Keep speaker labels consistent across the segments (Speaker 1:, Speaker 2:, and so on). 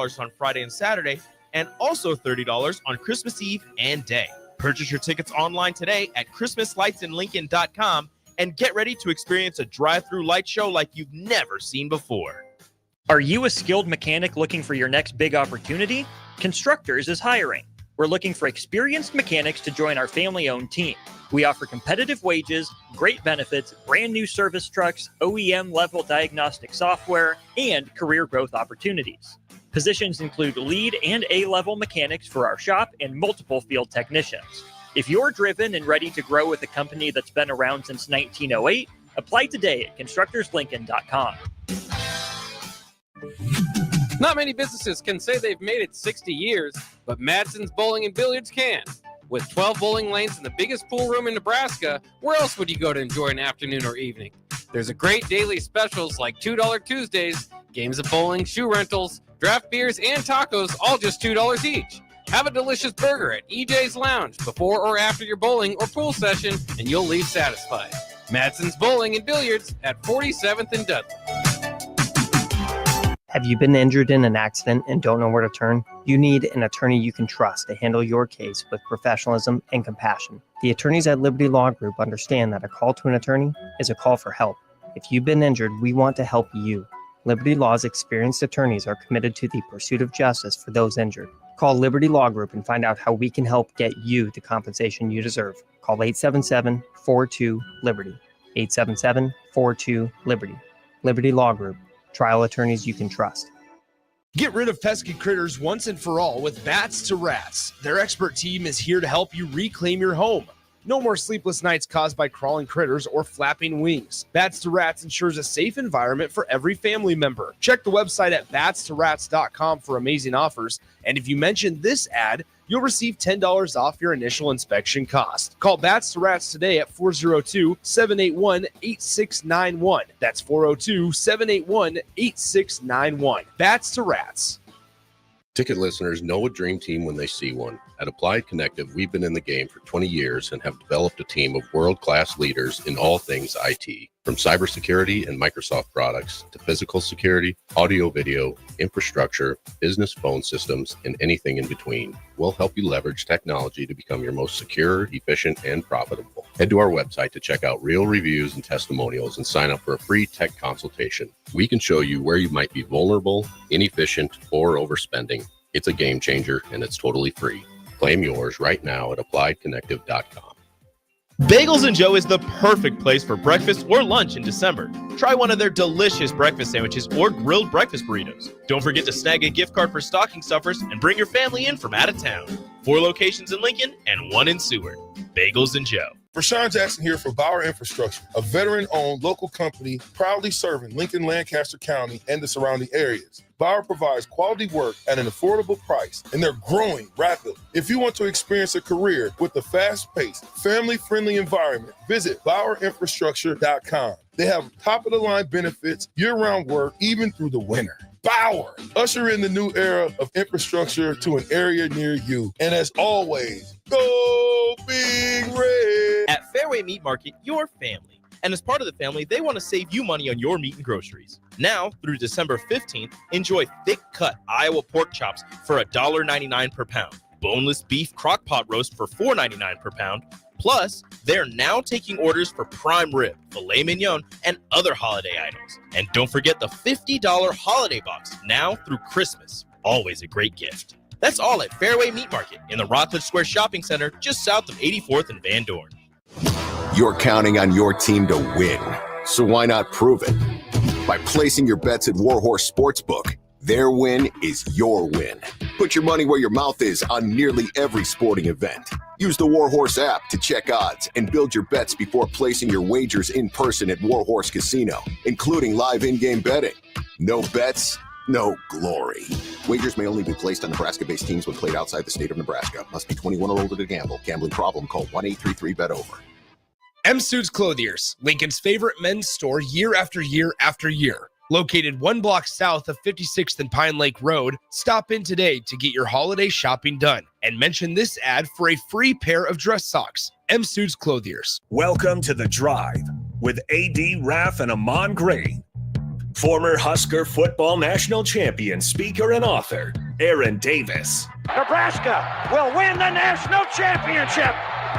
Speaker 1: $30 on Friday and Saturday, and also $30 on Christmas Eve and Day. Purchase your tickets online today at ChristmasLightsInLincoln.com and get ready to experience a drive-through light show like you've never seen before.
Speaker 2: Are you a skilled mechanic looking for your next big opportunity? Constructors is hiring. We're looking for experienced mechanics to join our family-owned team. We offer competitive wages, great benefits, brand new service trucks, OEM-level diagnostic software, and career growth opportunities. Positions include lead and A-level mechanics for our shop and multiple field technicians. If you're driven and ready to grow with a company that's been around since 1908, apply today at constructorslincoln.com.
Speaker 3: Not many businesses can say they've made it 60 years, but Madsen's Bowling and Billiards can. With 12 bowling lanes and the biggest pool room in Nebraska, where else would you go to enjoy an afternoon or evening? There's a great daily specials like $2 Tuesdays, games of bowling, shoe rentals, draft beers, and tacos, all just $2 each. Have a delicious burger at EJ's Lounge before or after your bowling or pool session, and you'll leave satisfied. Madsen's Bowling and Billiards at 47th and Dudley.
Speaker 4: Have you been injured in an accident and don't know where to turn? You need an attorney you can trust to handle your case with professionalism and compassion. The attorneys at Liberty Law Group understand that a call to an attorney is a call for help. If you've been injured, we want to help you. Liberty Law's experienced attorneys are committed to the pursuit of justice for those injured. Call Liberty Law Group and find out how we can help get you the compensation you deserve. Call 877-42-LIBERTY. 877-42-LIBERTY. Liberty Law Group. Trial attorneys you can trust.
Speaker 5: Get rid of pesky critters once and for all with Bats to Rats. Their expert team is here to help you reclaim your home. No more sleepless nights caused by crawling critters or flapping wings. Bats to Rats ensures a safe environment for every family member. Check the website at batstoRats.com for amazing offers. And if you mention this ad, you'll receive $10 off your initial inspection cost. Call Bats to Rats today at 402-781-8691. That's 402-781-8691. Bats to Rats.
Speaker 6: Ticket listeners know a dream team when they see one. At Applied Connective, we've been in the game for 20 years and have developed a team of world-class leaders in all things IT. From cybersecurity and Microsoft products to physical security, audio-video, infrastructure, business phone systems, and anything in between, we'll help you leverage technology to become your most secure, efficient, and profitable. Head to our website to check out real reviews and testimonials and sign up for a free tech consultation. We can show you where you might be vulnerable, inefficient, or overspending. It's a game changer, and it's totally free. Claim yours right now at appliedconnective.com.
Speaker 1: Bagels & Joe is the perfect place for breakfast or lunch in December. Try one of their delicious breakfast sandwiches or grilled breakfast burritos. Don't forget to snag a gift card for stocking stuffers and bring your family in from out of town. 4 locations in Lincoln and 1 in Seward. Bagels & Joe.
Speaker 7: Rashawn Jackson here for Bauer Infrastructure, a veteran-owned local company proudly serving Lincoln, Lancaster County, and the surrounding areas. Bauer provides quality work at an affordable price, and they're growing rapidly. If you want to experience a career with a fast-paced, family-friendly environment, visit BauerInfrastructure.com. They have top-of-the-line benefits, year-round work, even through the winter. Bauer, usher in the new era of infrastructure to an area near you. And as always, go Big Red!
Speaker 1: At Fairway Meat Market, your family. And as part of the family, they want to save you money on your meat and groceries. Now, through December 15th, enjoy thick-cut Iowa pork chops for $1.99 per pound. Boneless beef crock-pot roast for $4.99 per pound. Plus, they're now taking orders for prime rib, filet mignon, and other holiday items. And don't forget the $50 holiday box now through Christmas. Always a great gift. That's all at Fairway Meat Market in the Rockledge Square Shopping Center just south of 84th and Van Dorn.
Speaker 8: You're counting on your team to win, so why not prove it? By placing your bets at Warhorse Sportsbook. Their win is your win. Put your money where your mouth is on nearly every sporting event. Use the Warhorse app to check odds and build your bets before placing your wagers in person at Warhorse Casino, including live in-game betting. No bets, no glory. Wagers may only be placed on Nebraska-based teams when played outside the state of Nebraska. Must be 21 or older to gamble. Gambling problem? Call 1-833-BET-OVER.
Speaker 5: M Suits Clothiers, Lincoln's favorite men's store year after year after year. Located 1 block south of 56th and Pine Lake Road, stop in today to get your holiday shopping done and mention this ad for a free pair of dress socks. M Suits Clothiers.
Speaker 9: Welcome to The Drive with AD, Raff, and Ahman Gray. Former Husker football national champion, speaker, and author, Aaron Davis.
Speaker 10: Nebraska will win the national championship.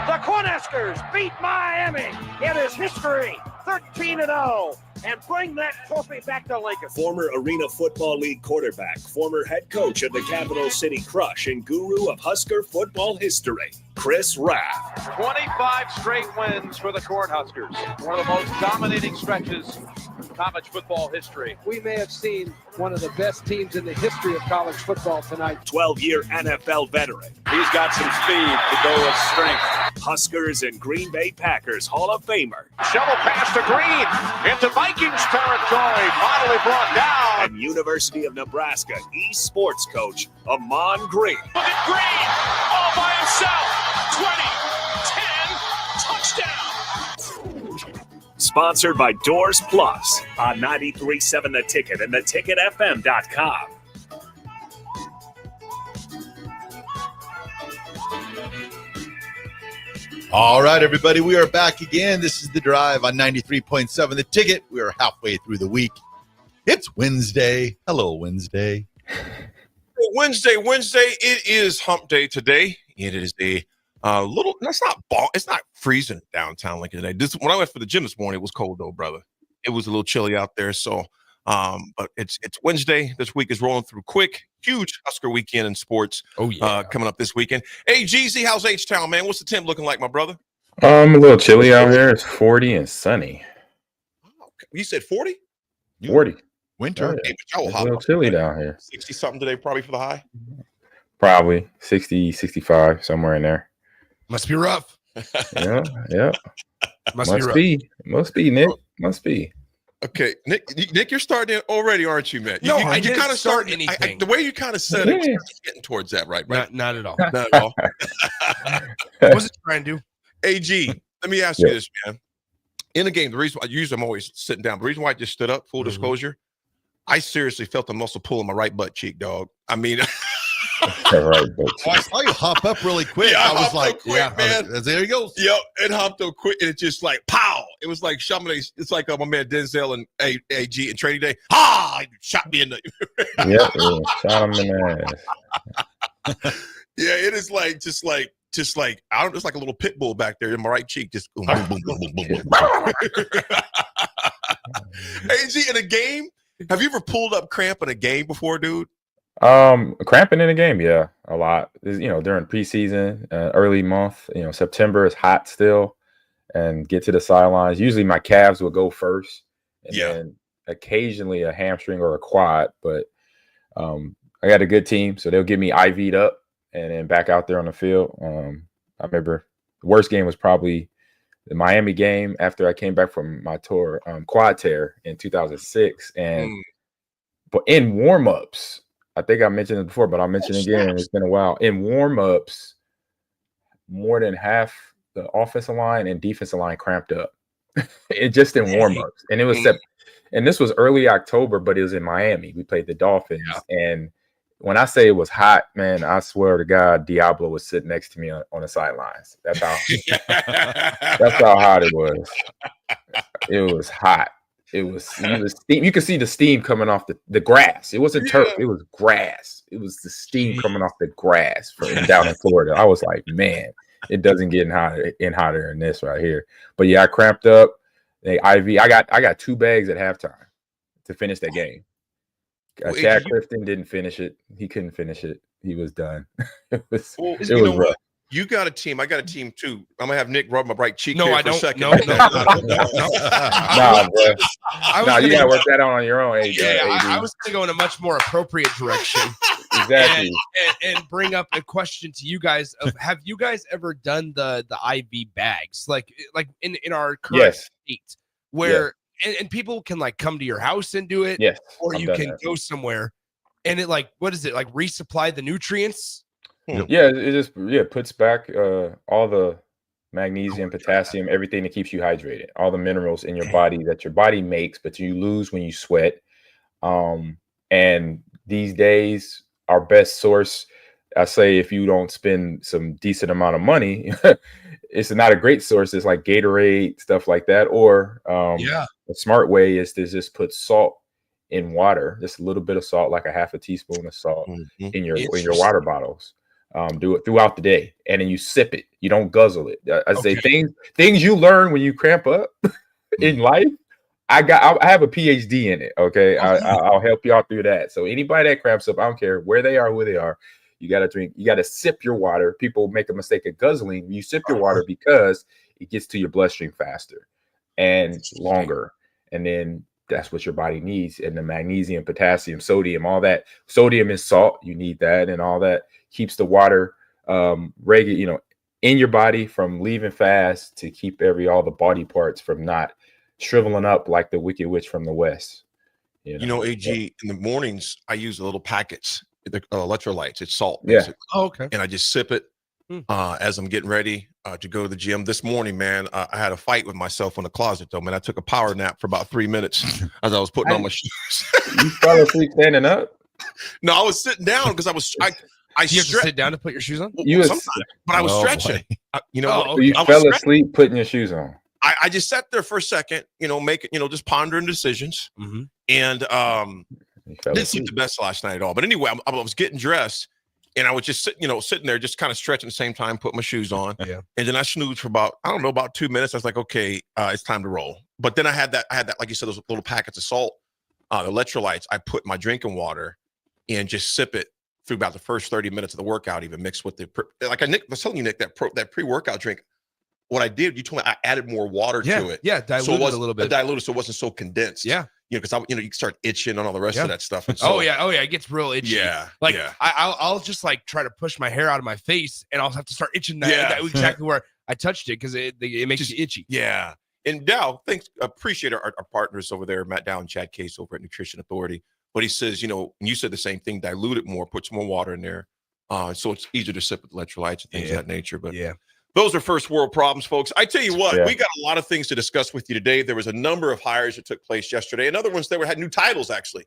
Speaker 10: The Cornhuskers beat Miami. It is history, 13-0, and bring that trophy back to Lincoln.
Speaker 9: Former Arena Football League quarterback, former head coach of the Capital City Crush, and guru of Husker football history, Chris Raff.
Speaker 11: 25 straight wins for the Cornhuskers. One of the most dominating stretches in college football history.
Speaker 12: We may have seen one of the best teams in the history of college football tonight.
Speaker 9: 12-year NFL veteran.
Speaker 11: He's got some speed to go with strength.
Speaker 9: Huskers and Green Bay Packers Hall of Famer.
Speaker 11: Shovel pass to Green into Vikings territory. Finally brought down.
Speaker 9: And University of Nebraska East sports coach, Ahman Green.
Speaker 11: Look at Green all by himself. 20, 10, touchdown.
Speaker 9: Sponsored by Doors Plus on 93.7 The Ticket and theticketfm.com.
Speaker 13: All right, everybody, we are back again. This is The Drive on 93.7 The Ticket. We are halfway through the week. It's Wednesday. Hello, Wednesday.
Speaker 14: Wednesday. It is hump day today. It is a little, it's not freezing downtown Lincoln today. When I went for the gym this morning, it was cold though, brother. It was a little chilly out there. So, but it's Wednesday. This week is rolling through quick. Huge Husker weekend in sports. Oh yeah, coming up this weekend. Hey, GZ, how's H-Town, man? What's the temp looking like, my brother?
Speaker 15: A little chilly out here. It's 40 and sunny.
Speaker 14: You said 40?
Speaker 15: 40.
Speaker 13: Winter.
Speaker 15: Hey, it's a little chilly down here.
Speaker 14: 60 something today, probably for the high.
Speaker 15: Probably 60, 65, somewhere in there.
Speaker 5: Must be rough.
Speaker 15: Yeah. Must be, Nick. Must be.
Speaker 14: Okay, Nick, you're starting already, aren't you, man?
Speaker 5: I
Speaker 14: didn't
Speaker 5: kind of start anything.
Speaker 14: The way you kind of said it, you're getting towards that, right?
Speaker 5: Not at all.
Speaker 14: Not at all.
Speaker 5: What was it trying to do?
Speaker 14: AG, let me ask you this, man. In the game, the reason I'm always sitting down, the reason why I just stood up, full disclosure, I seriously felt a muscle pull in my right butt cheek, dog. I mean,
Speaker 13: I saw you hop up really quick.
Speaker 14: Yeah,
Speaker 13: I was like,
Speaker 14: quick, man.
Speaker 13: There he goes.
Speaker 14: Yep, it hopped up quick, and it just like pow. It was like it's like my man Denzel and AG and Trading Day. Ha! He shot me in the.
Speaker 15: Yeah, shot him in the
Speaker 14: ass. Yeah, it is like just like I don't. It's like a little pit bull back there in my right cheek. Just boom, boom, boom, boom, boom, boom. AG, in a game, have you ever pulled up cramp in a game before, dude?
Speaker 15: Cramping in a game, yeah, a lot. During preseason, early month, September is hot still, and get to the sidelines. Usually my calves will go first, and then occasionally a hamstring or a quad. But I got a good team, so they'll get me IV'd up and then back out there on the field. I remember the worst game was probably the Miami game after I came back from my tour, quad tear in 2006, but in warmups. I think I mentioned it before, but I'll mention it again. It's been a while. In warm-ups, more than half the offensive line and defensive line cramped up. Just in warm-ups. And it was and this was early October, but it was in Miami. We played the Dolphins. Yeah. And when I say it was hot, man, I swear to God, Diablo was sitting next to me on the sidelines. That's how hot it was. It was hot. It was steam. You could see the steam coming off the grass. It wasn't turf. It was grass. It was the steam coming off the grass down in Florida. I was like, man, it doesn't get hotter than this right here. But yeah, I cramped up. I got 2 bags at halftime to finish that game. Chad Clifton didn't finish it. He couldn't finish it. He was done. It was rough.
Speaker 14: You got a team. I got a team too. I'm gonna have Nick rub my right cheek.
Speaker 5: No, I
Speaker 14: for
Speaker 5: don't.
Speaker 14: A second.
Speaker 5: No.
Speaker 15: Nah, bro. You gotta work that out on your own.
Speaker 5: I was gonna go in a much more appropriate direction.
Speaker 15: Exactly.
Speaker 5: And bring up a question to you guys of: have you guys ever done the IV bags like in our current state where and people can like come to your house and do it, or you can go somewhere and it what is it like resupply the nutrients?
Speaker 15: Yeah, it just puts back all the magnesium, potassium, everything that keeps you hydrated, all the minerals in your body that your body makes, but you lose when you sweat. And these days, our best source, I say, if you don't spend some decent amount of money, it's not a great source. It's like Gatorade, stuff like that. Or a smart way is to just put salt in water, just a little bit of salt, like a half a teaspoon of salt in your water bottles. Do it throughout the day, and then you sip it. You don't guzzle it. I say things you learn when you cramp up in life. I have a PhD in it. Okay, I'll help y'all through that. So anybody that cramps up, I don't care where they are, who they are, you got to drink. You got to sip your water. People make a mistake of guzzling. You sip your water because it gets to your bloodstream faster and longer, and then that's what your body needs. And the magnesium, potassium, sodium, all that. Sodium is salt. You need that, and all that keeps the water regular, in your body from leaving fast to keep all the body parts from not shriveling up like the Wicked Witch from the West.
Speaker 14: AG, in the mornings I use the little packets, the electrolytes. It's salt,
Speaker 5: Yeah.
Speaker 14: basically.
Speaker 5: Oh, okay.
Speaker 14: And I just sip it as I'm getting ready to go to the gym. This morning, man, I had a fight with myself in the closet, though, man. I took a power nap for about 3 minutes as I was putting on my shoes.
Speaker 15: You fell asleep standing up?
Speaker 14: No, I was sitting down because I
Speaker 5: You have to sit down to put your shoes on?
Speaker 14: But I was stretching.
Speaker 15: So you fell asleep putting your shoes on.
Speaker 14: I just sat there for a second, just pondering decisions. And didn't sleep the best last night at all. But anyway, I was getting dressed, and I was just sitting there, just kind of stretching at the same time, put my shoes on.
Speaker 5: Yeah.
Speaker 14: And then I snoozed for about 2 minutes. I was like, okay, it's time to roll. But then I had that, like you said, those little packets of salt, electrolytes. I put my drinking water and just sip it through about the first 30 minutes of the workout, even mixed with I was telling you, Nick, that pre-workout drink. What I did, you told me I added more water to it.
Speaker 5: Yeah, diluted a little bit.
Speaker 14: Diluted so it wasn't so condensed.
Speaker 5: Yeah.
Speaker 14: Because you start itching on all the rest of that stuff. And
Speaker 5: So, it gets real itchy.
Speaker 14: Yeah.
Speaker 5: I'll just like try to push my hair out of my face, and I'll have to start itching that exactly where I touched it because it makes you itchy.
Speaker 14: Yeah. And Dow, appreciate our partners over there, Matt Dow and Chad Case over at Nutrition Authority. But he says, and you said the same thing, dilute it more, put some more water in there. So it's easier to sip with electrolytes and things of that nature. But those are first world problems, folks. I tell you what, we got a lot of things to discuss with you today. There was a number of hires that took place yesterday, and other ones that had new titles actually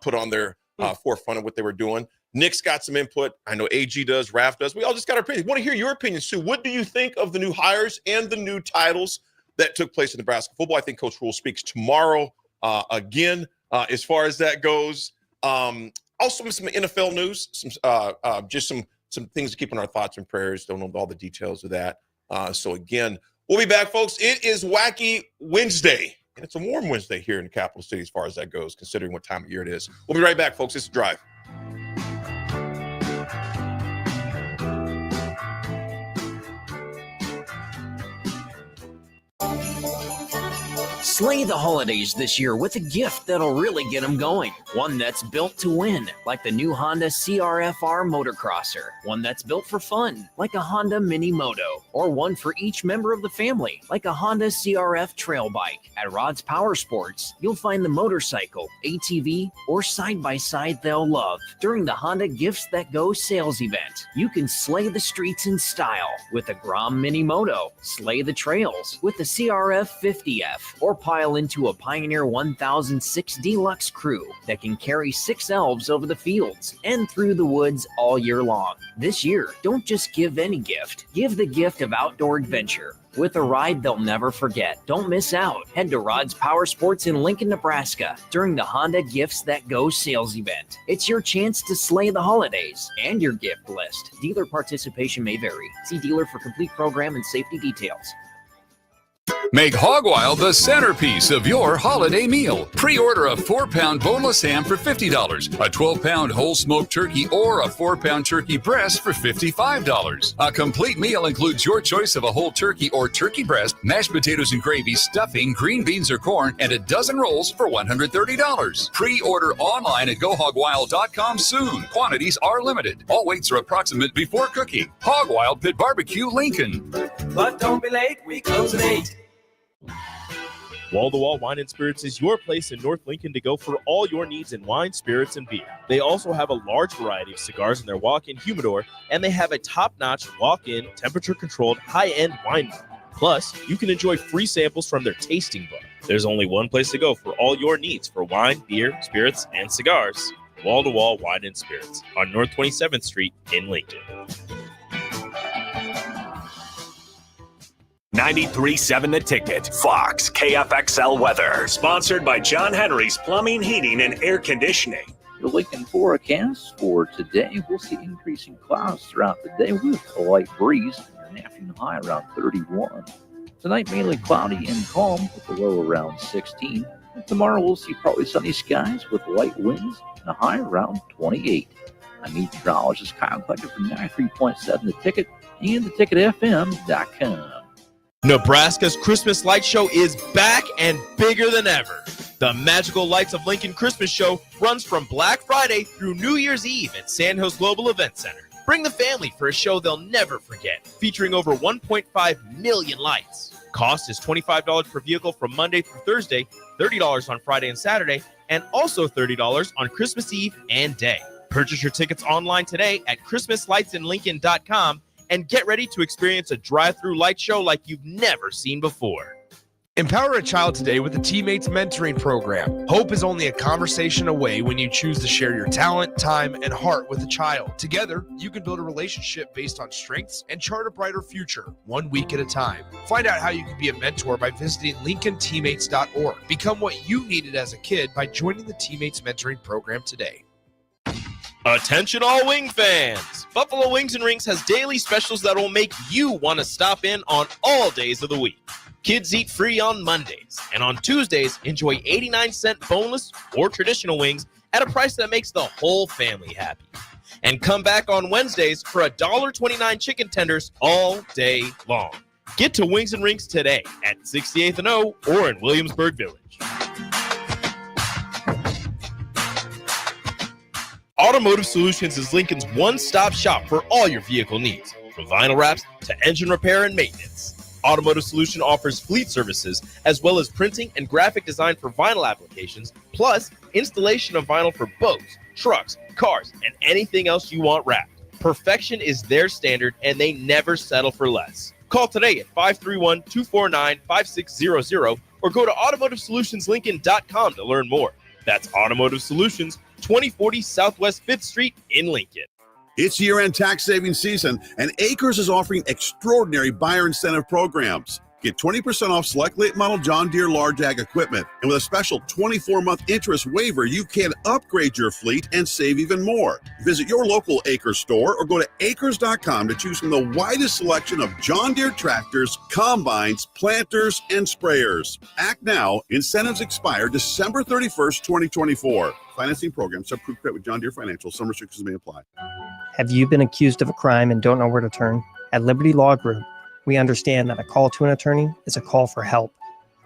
Speaker 14: put on their forefront of what they were doing. Nick's got some input. I know AG does, Raff does. We all just got our opinions. Want to hear your opinion, Sue. What do you think of the new hires and the new titles that took place in Nebraska football? I think Coach Rule speaks tomorrow again as far as that goes. Also, some NFL news, some things to keep in our thoughts and prayers. Don't know all the details of that. So again, we'll be back, folks. It is Wacky Wednesday, and it's a warm Wednesday here in the capital city as far as that goes, considering what time of year it is. We'll be right back, folks. It's a drive.
Speaker 16: Slay the holidays this year with a gift that'll really get them going. One that's built to win, like the new Honda CRF-R Motocrosser. One that's built for fun, like a Honda Mini Moto. Or one for each member of the family, like a Honda CRF Trail Bike. At Rod's Power Sports, you'll find the motorcycle, ATV, or side-by-side they'll love. During the Honda Gifts That Go sales event, you can slay the streets in style with a Grom Mini Moto, slay the trails with the CRF 50F, or pile into a Pioneer 1006 Deluxe Crew that can carry 6 elves over the fields and through the woods all year long. This year, don't just give any gift. Give the gift of outdoor adventure with a ride they'll never forget. Don't miss out. Head to Rod's Power Sports in Lincoln, Nebraska during the Honda Gifts That Go sales event. It's your chance to slay the holidays and your gift list. Dealer participation may vary. See dealer for complete program and safety details.
Speaker 17: Make Hog Wild the centerpiece of your holiday meal. Pre-order a 4-pound boneless ham for $50, a 12-pound whole smoked turkey, or a 4-pound turkey breast for $55. A complete meal includes your choice of a whole turkey or turkey breast, mashed potatoes and gravy, stuffing, green beans or corn, and a dozen rolls for $130. Pre-order online at GoHogWild.com soon. Quantities are limited. All weights are approximate before cooking. Hog Wild Pit Barbecue, Lincoln.
Speaker 18: But don't be late, we close at 8.
Speaker 1: Wall to Wall Wine and Spirits is your place in North Lincoln to go for all your needs in wine, spirits, and beer. They also have a large variety of cigars in their walk-in humidor, and they have a top-notch walk-in, temperature-controlled, high-end wine bar. Plus, you can enjoy free samples from their tasting book. There's only one place to go for all your needs for wine, beer, spirits, and cigars. Wall to Wall Wine and Spirits on North 27th Street in Lincoln.
Speaker 9: 93.7 The Ticket, Fox, KFXL weather. Sponsored by John Henry's Plumbing, Heating, and Air Conditioning.
Speaker 19: Your Lincoln forecast for today, we'll see increasing clouds throughout the day with a light breeze and an afternoon high around 31. Tonight, mainly cloudy and calm with a low around 16. And tomorrow, we'll see partly sunny skies with light winds and a high around 28. I'm meteorologist Kyle Clucker from 93.7 The Ticket and theticketfm.com.
Speaker 1: Nebraska's Christmas Light Show is back and bigger than ever. The Magical Lights of Lincoln Christmas Show runs from Black Friday through New Year's Eve at Sandhills Global Event Center. Bring the family for a show they'll never forget, featuring over 1.5 million lights. Cost is $25 per vehicle from Monday through Thursday, $30 on Friday and Saturday, and also $30 on Christmas Eve and Day. Purchase your tickets online today at ChristmasLightsInLincoln.com and get ready to experience a drive-through light show like you've never seen before.
Speaker 5: Empower a child today with the Teammates Mentoring Program. Hope is only a conversation away when you choose to share your talent, time, and heart with a child. Together, you can build a relationship based on strengths and chart a brighter future, 1 week at a time. Find out how you can be a mentor by visiting LincolnTeammates.org. Become what you needed as a kid by joining the Teammates Mentoring Program today.
Speaker 1: Attention all wing fans! Buffalo Wings and Rings has daily specials that will make you want to stop in on all days of the week. Kids eat free on Mondays, and on Tuesdays, enjoy 89-cent boneless or traditional wings at a price that makes the whole family happy. And come back on Wednesdays for $1.29 chicken tenders all day long. Get to Wings and Rings today at 68th and O or in Williamsburg Village. Automotive Solutions is Lincoln's one-stop shop for all your vehicle needs, from vinyl wraps to engine repair and maintenance. Automotive Solution offers fleet services as well as printing and graphic design for vinyl applications, plus installation of vinyl for boats, trucks, cars, and anything else you want wrapped. Perfection is their standard, and they never settle for less. Call today at 531-249-5600 or go to automotivesolutionslincoln.com to learn more. That's Automotive Solutions, 2040 Southwest 5th Street in Lincoln.
Speaker 20: It's year-end tax saving season, and Acres is offering extraordinary buyer incentive programs. Get 20% off select late model John Deere large ag equipment. And with a special 24-month interest waiver, you can upgrade your fleet and save even more. Visit your local Acres store or go to acres.com to choose from the widest selection of John Deere tractors, combines, planters, and sprayers. Act now. Incentives expire December 31st, 2024. Financing program. Subproof credit with John Deere Financial. Some restrictions may apply.
Speaker 4: Have you been accused of a crime and don't know where to turn? At Liberty Law Group, we understand that a call to an attorney is a call for help.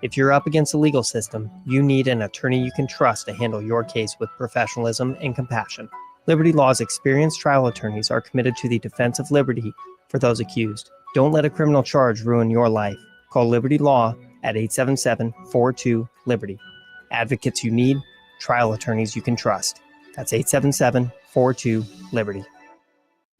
Speaker 4: If you're up against the legal system, you need an attorney you can trust to handle your case with professionalism and compassion. Liberty Law's experienced trial attorneys are committed to the defense of liberty for those accused. Don't let a criminal charge ruin your life. Call Liberty Law at 877-42-LIBERTY. Advocates you need, trial attorneys you can trust. That's 877-42-LIBERTY.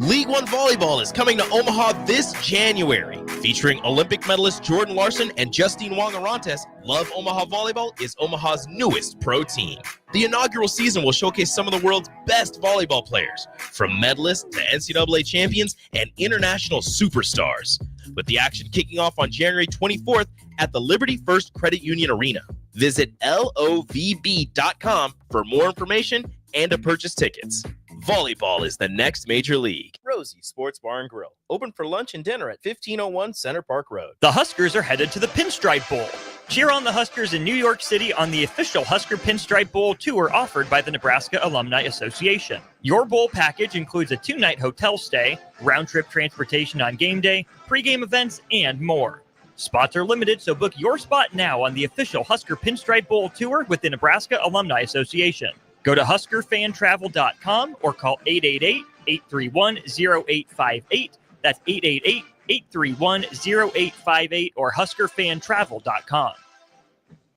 Speaker 1: League One Volleyball is coming to Omaha this January. Featuring Olympic medalist Jordan Larson and Justine Wong-Arantes, Love Omaha Volleyball is Omaha's newest pro team. The inaugural season will showcase some of the world's best volleyball players, from medalists to NCAA champions and international superstars, with the action kicking off on January 24th at the Liberty First Credit Union Arena. Visit LOVB.com for more information and to purchase tickets. Volleyball is the next major league. Rosie's Sports Bar and Grill, open for lunch and dinner at 1501 Center Park Road.
Speaker 2: The Huskers are headed to the Pinstripe Bowl. Cheer on the Huskers in New York City on the official Husker Pinstripe Bowl tour offered by the Nebraska Alumni Association. Your bowl package includes a 2-night hotel stay, round-trip transportation on game day, pregame events, and more. Spots are limited, so book your spot now on the official Husker Pinstripe Bowl tour with the Nebraska Alumni Association. Go to HuskerFanTravel.com or call 888-831-0858. That's 888-831-0858 or HuskerFanTravel.com.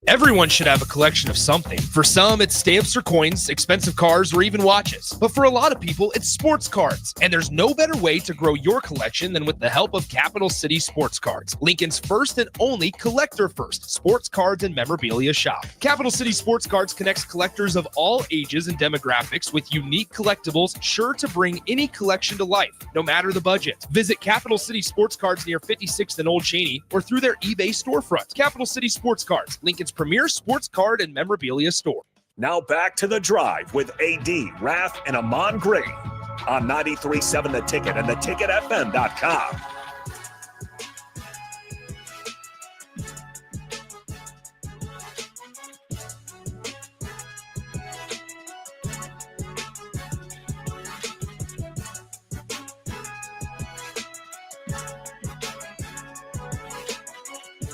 Speaker 5: Everyone should have a collection of something. For some, it's stamps or coins, expensive cars, or even watches. But for a lot of people, it's sports cards. And there's no better way to grow your collection than with the help of Capital City Sports Cards, Lincoln's first and only collector-first sports cards and memorabilia shop. Capital City Sports Cards connects collectors of all ages and demographics with unique collectibles sure to bring any collection to life, no matter the budget. Visit Capital City Sports Cards near 56th and Old Cheney or through their eBay storefront. Capital City Sports Cards, Lincoln's premier sports card and memorabilia store.
Speaker 9: Now back to The Drive with AD, Raff, and Ahman Gray on 93.7 The Ticket and theticketfm.com.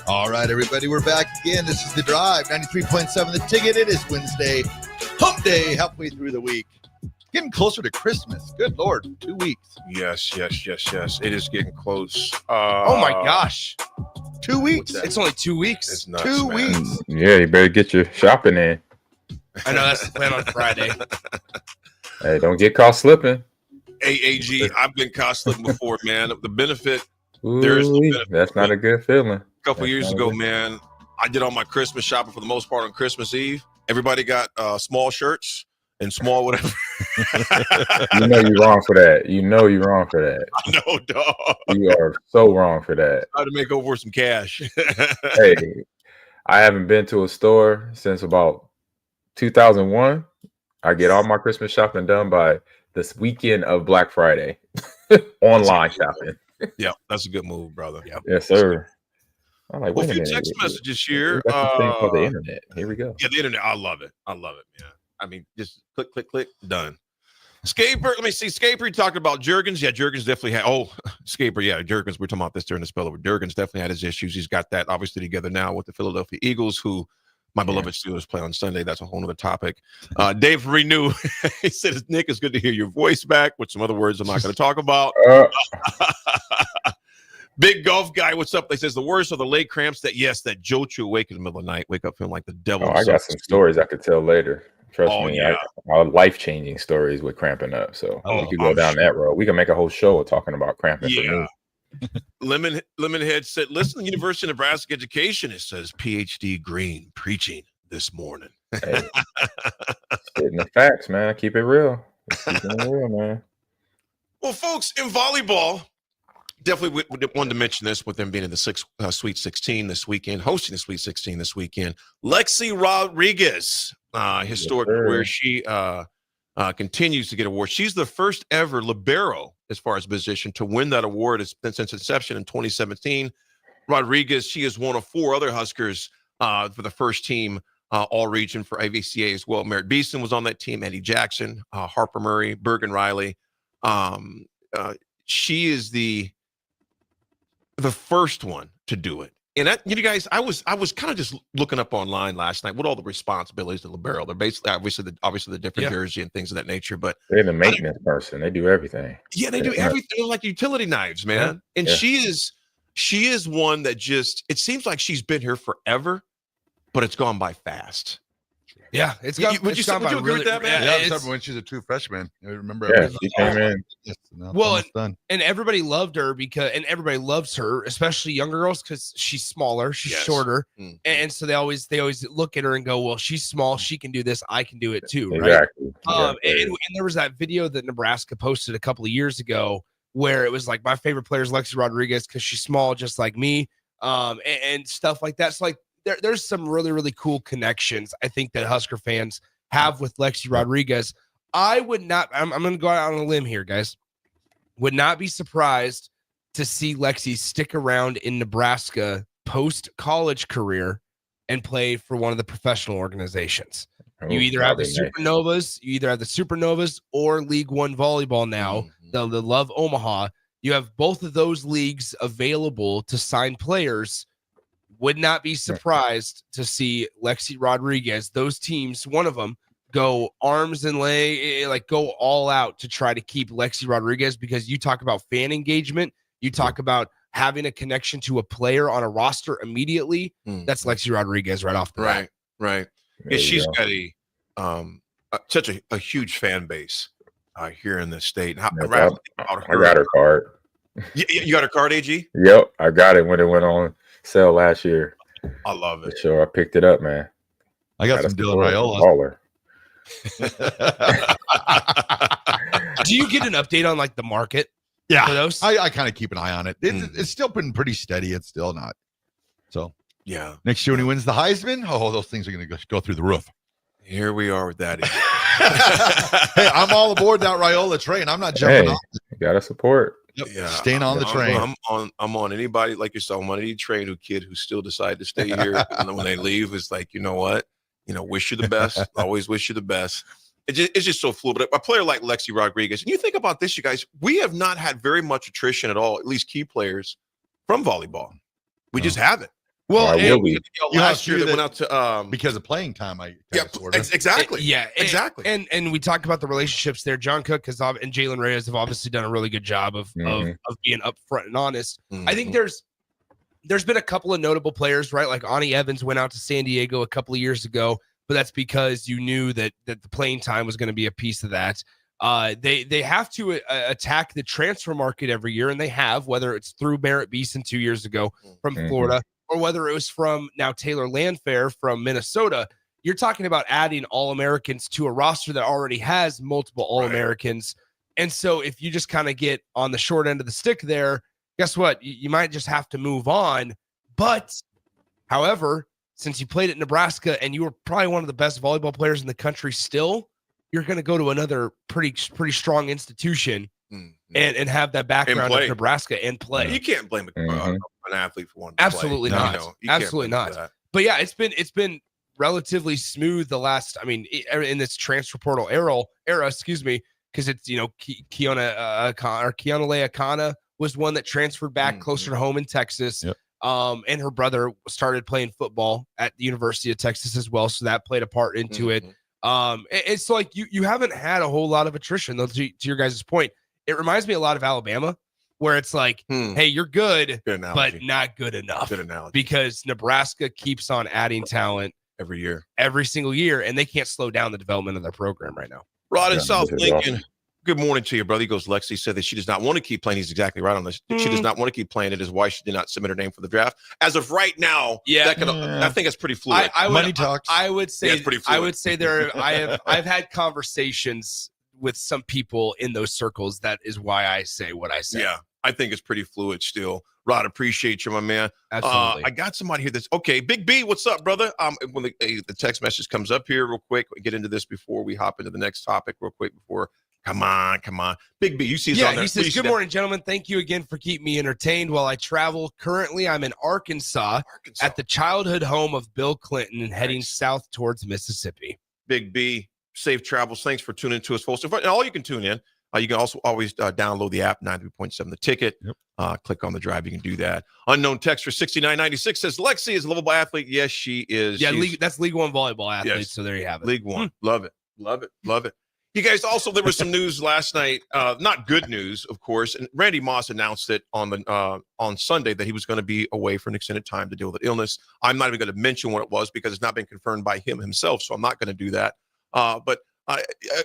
Speaker 13: All right, everybody, we're back again. This is The Drive, 93.7 The Ticket. It is Wednesday, hump day, halfway through the week. Getting closer to Christmas. Good Lord, 2 weeks.
Speaker 14: Yes. It is getting close.
Speaker 5: Oh, my gosh.
Speaker 13: 2 weeks?
Speaker 5: It's only 2 weeks.
Speaker 14: It's nuts,
Speaker 13: 2
Speaker 14: man.
Speaker 13: weeks.
Speaker 15: Yeah, you better get your shopping in.
Speaker 5: I know that's the plan on Friday.
Speaker 15: Hey, don't get caught slipping.
Speaker 14: AAG, I've been caught slipping before, man. The benefit, there's no benefit.
Speaker 15: That's not a good feeling.
Speaker 14: A couple years ago, man, I did all my Christmas shopping for the most part on Christmas Eve. Everybody got small shirts and small whatever.
Speaker 15: You know you're wrong for that. You know you're wrong for that.
Speaker 14: I know, dog.
Speaker 15: You are so wrong for that.
Speaker 14: How to make over some cash.
Speaker 15: Hey, I haven't been to a store since about 2001. I get all my Christmas shopping done by this weekend of Black Friday. Online shopping.
Speaker 14: Yeah, that's a good move, brother.
Speaker 15: Yeah. Yes, sir. I'm like,
Speaker 14: Well,
Speaker 15: wait
Speaker 14: a few
Speaker 15: a minute.
Speaker 14: text messages here.
Speaker 15: We got this thing called the internet. Here we go.
Speaker 14: Yeah, the internet. I love it, man. I mean, just click, done. Scaper, let me see. Scaper, you talking about Jurgens? Yeah, Jurgens definitely had. Oh, Scaper, yeah, Jurgens. We're talking about this during the spell over. Jurgens definitely had his issues. He's got that obviously together now with the Philadelphia Eagles, who my beloved Steelers play on Sunday. That's a whole other topic. Dave Renew, he said, Nick, it's good to hear your voice back, with some other words I'm not going to talk about. Big golf guy, what's up? They says the worst are the leg cramps that jolt you awake in the middle of the night, wake up feeling like the devil.
Speaker 15: Oh, I got some stories I could tell later. Trust me,
Speaker 14: yeah.
Speaker 15: Life-changing stories with cramping up. So we could go down that road. We can make a whole show talking about cramping for me.
Speaker 14: Lemonhead said, listen to the University of Nebraska Education. It says PhD Green preaching this morning.
Speaker 15: Hey, spitting the facts, man. Keep it real. Keep it real, man.
Speaker 14: Well, folks, in volleyball, definitely wanted to mention this with them being in the Sweet 16 this weekend, hosting the Sweet 16 this weekend. Lexi Rodriguez, historic career. She continues to get awards. She's the first ever libero, as far as position, to win that award. It's been since inception in 2017. Rodriguez, she is one of four other Huskers for the first team all-region for AVCA as well. Merritt Beeson was on that team, Eddie Jackson, Harper Murray, Bergen Riley. She is the first one to do it. And you guys, I was kind of just looking up online last night what all the responsibilities of libero. They're basically obviously the different jersey and things of that nature. But
Speaker 15: they're the maintenance person. They do everything.
Speaker 14: Yeah, they do everything. They're like utility knives, man. And she is one that just, it seems like she's been here forever, but it's gone by fast.
Speaker 5: Yeah,
Speaker 14: would you agree with that, man?
Speaker 13: Yeah, I remember when she was a true freshman. I remember.
Speaker 15: Yeah, she came in.
Speaker 5: Well, and everybody loved her and everybody loves her, especially younger girls, because she's smaller, she's shorter, and so they always look at her and go, "Well, she's small, she can do this, I can do it too."
Speaker 15: Exactly.
Speaker 5: Right? And there was that video that Nebraska posted a couple of years ago where it was like, my favorite player is Lexi Rodriguez because she's small, just like me, and stuff like that. So like, there's some really, really cool connections I think that Husker fans have with Lexi Rodriguez. I would not, I'm going to go out on a limb here, guys. Would not be surprised to see Lexi stick around in Nebraska post-college career and play for one of the professional organizations. You either have the Supernovas, or League One volleyball now, the Love Omaha. You have both of those leagues available to sign players. Would not be surprised to see Lexi Rodriguez, those teams, one of them, go arms and go all out to try to keep Lexi Rodriguez, because you talk about fan engagement, you talk about having a connection to a player on a roster immediately, that's Lexi Rodriguez right off the bat.
Speaker 14: Right. Yeah, she's got such a huge fan base here in the state.
Speaker 15: I got her card.
Speaker 14: You got her card, AG?
Speaker 15: Yep, I got it when it went on sale last year.
Speaker 14: I love it.
Speaker 15: For sure, I picked it up, man.
Speaker 13: I got some Dylan Raiola.
Speaker 5: Do you get an update on like the market?
Speaker 13: Yeah,
Speaker 5: for those?
Speaker 13: I kind of keep an eye on it. It's still been pretty steady. It's still not. So
Speaker 14: yeah,
Speaker 13: next year when he wins the Heisman, those things are going to go through the roof.
Speaker 14: Here we are with that.
Speaker 13: Hey, I'm all aboard that Raiola train. I'm not jumping off.
Speaker 15: You gotta support.
Speaker 14: Yeah,
Speaker 13: staying on the train.
Speaker 14: I'm on anybody like yourself. I'm on any train who still decide to stay here. And when they leave, it's like, you know what? Wish you the best. Always wish you the best. It's just so fluid. But a player like Lexi Rodriguez, and you think about this, you guys, we have not had very much attrition at all, at least key players from volleyball. We just haven't.
Speaker 5: Well,
Speaker 14: last year they went out to
Speaker 13: because of playing time.
Speaker 14: Exactly.
Speaker 5: Exactly. And we talked about the relationships there. John Cook and Jalen Reyes have obviously done a really good job of being upfront and honest. I think there's been a couple of notable players, right? Like Ani Evans went out to San Diego a couple of years ago, but that's because you knew that the playing time was going to be a piece of that. They have to attack the transfer market every year, and they have, whether it's through Barrett Beeson 2 years ago from Florida, or whether it was from now Taylor Landfair from Minnesota. You're talking about adding All-Americans to a roster that already has multiple All-Americans. Right. And so if you just kind of get on the short end of the stick there, guess what? You might just have to move on. But, however, since you played at Nebraska and you were probably one of the best volleyball players in the country still, you're going to go to another pretty strong institution and have that background of Nebraska and play.
Speaker 14: You can't blame an athlete for one.
Speaker 5: Absolutely not. Absolutely not. But yeah, it's been relatively smooth the last. I mean, in this transfer portal era, excuse me, because it's Keona Leakana was one that transferred back closer to home in Texas.
Speaker 13: Yep.
Speaker 5: And her brother started playing football at the University of Texas as well, so that played a part into it. It's like you haven't had a whole lot of attrition, though. To your guys' point, it reminds me a lot of Alabama, where it's like, hey, you're good but not good enough.
Speaker 14: Good analogy.
Speaker 5: Because Nebraska keeps on adding talent every single year, and they can't slow down the development of their program right now.
Speaker 14: Rod in South Lincoln. Good morning to you, brother. He goes, Lexi said that she does not want to keep playing. He's exactly right on this. She does not want to keep playing. It is why she did not submit her name for the draft. As of right now, I think it's pretty fluid.
Speaker 13: Money talks.
Speaker 5: I would say
Speaker 14: it's pretty fluid.
Speaker 5: I would say I've had conversations with some people in those circles. That is why I say what I say.
Speaker 14: Yeah, I think it's pretty fluid still. Rod, appreciate you, my man.
Speaker 5: Absolutely.
Speaker 14: I got somebody here that's okay. Big B, what's up, brother? When the text message comes up here real quick, we get into this before we hop into the next topic real quick before. Come on. Big B, you see us on there.
Speaker 5: He says, good morning, gentlemen. Thank you again for keeping me entertained while I travel. Currently, I'm in Arkansas at the childhood home of Bill Clinton and heading south towards Mississippi.
Speaker 14: Big B, safe travels. Thanks for tuning to us, folks. And all you can tune in. You can also always download the app, 93.7 The Ticket. Yep. Click on the drive. You can do that. Unknown text for 6996 says, Lexi is a lovable athlete. Yes, she is.
Speaker 5: Yeah, that's League One volleyball athlete. Yes. So there you have it.
Speaker 14: League One. Love it. You guys, also, there was some news last night, not good news, of course, and Randy Moss announced it on Sunday that he was going to be away for an extended time to deal with illness. I'm not even going to mention what it was because it's not been confirmed by him himself, so I'm not going to do that. But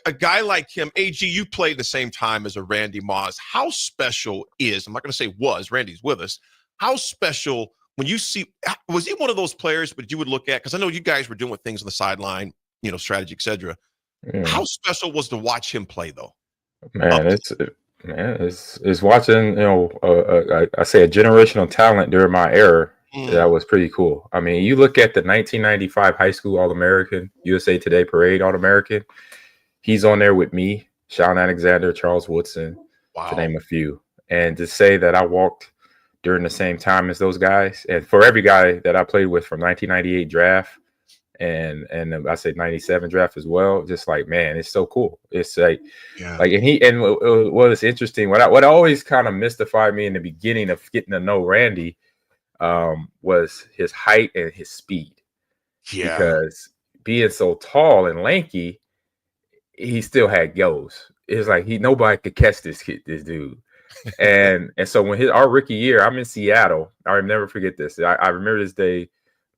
Speaker 14: a guy like him, AG, you played the same time as a Randy Moss. How special is, I'm not going to say was, Randy's with us, how special when you see, was he one of those players that you would look at, because I know you guys were doing things on the sideline, strategy, etc. Yeah. How special was to watch him play, though?
Speaker 15: Man, it's watching. I say a generational talent during my era. That was pretty cool. I mean, you look at the 1995 high school All-American, USA Today Parade All-American. He's on there with me, Sean Alexander, Charles Woodson, to name a few. And to say that I walked during the same time as those guys, and for every guy that I played with from 1998 draft. And I said 97 draft as well. Just like, man, it's so cool. It's like what is interesting, what always kind of mystified me in the beginning of getting to know Randy was his height and his speed. Yeah, because being so tall and lanky, he still had goals. It's like nobody could catch this dude. And so when our rookie year, I'm in Seattle. I'll never forget this. I remember this day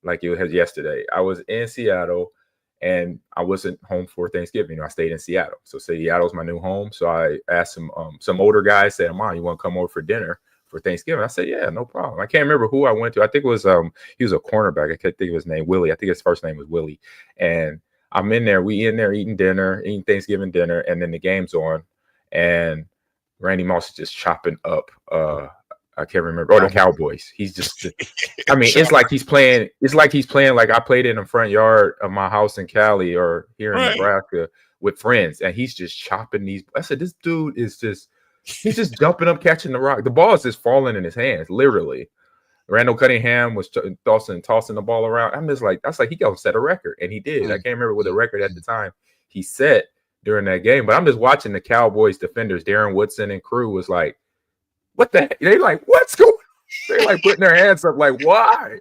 Speaker 15: like it was yesterday. I was in Seattle and I wasn't home for Thanksgiving. I stayed in Seattle. So Seattle's my new home. So I asked some older guys, said, Ahman, you want to come over for dinner for Thanksgiving? I said, yeah, no problem. I can't remember who I went to. I think it was he was a cornerback. I can't think of his name, Willie. I think his first name was Willie. And I'm in there. We in there eating Thanksgiving dinner, and then the game's on, and Randy Moss is just chopping up I can't remember. Oh, the Cowboys. He's just I mean, it's like he's playing like I played in the front yard of my house in Cali or here in Nebraska with friends, and he's just chopping these. I said, this dude is just he's just jumping up, catching the rock. The ball is just falling in his hands, literally. Randall Cunningham was tossing the ball around. I'm just like, that's like he gonna set a record, and he did. I can't remember what the record at the time he set during that game, but I'm just watching the Cowboys defenders, Darren Woodson and crew was like, what the heck? They like, what's going on? They're like putting their hands up, like, why?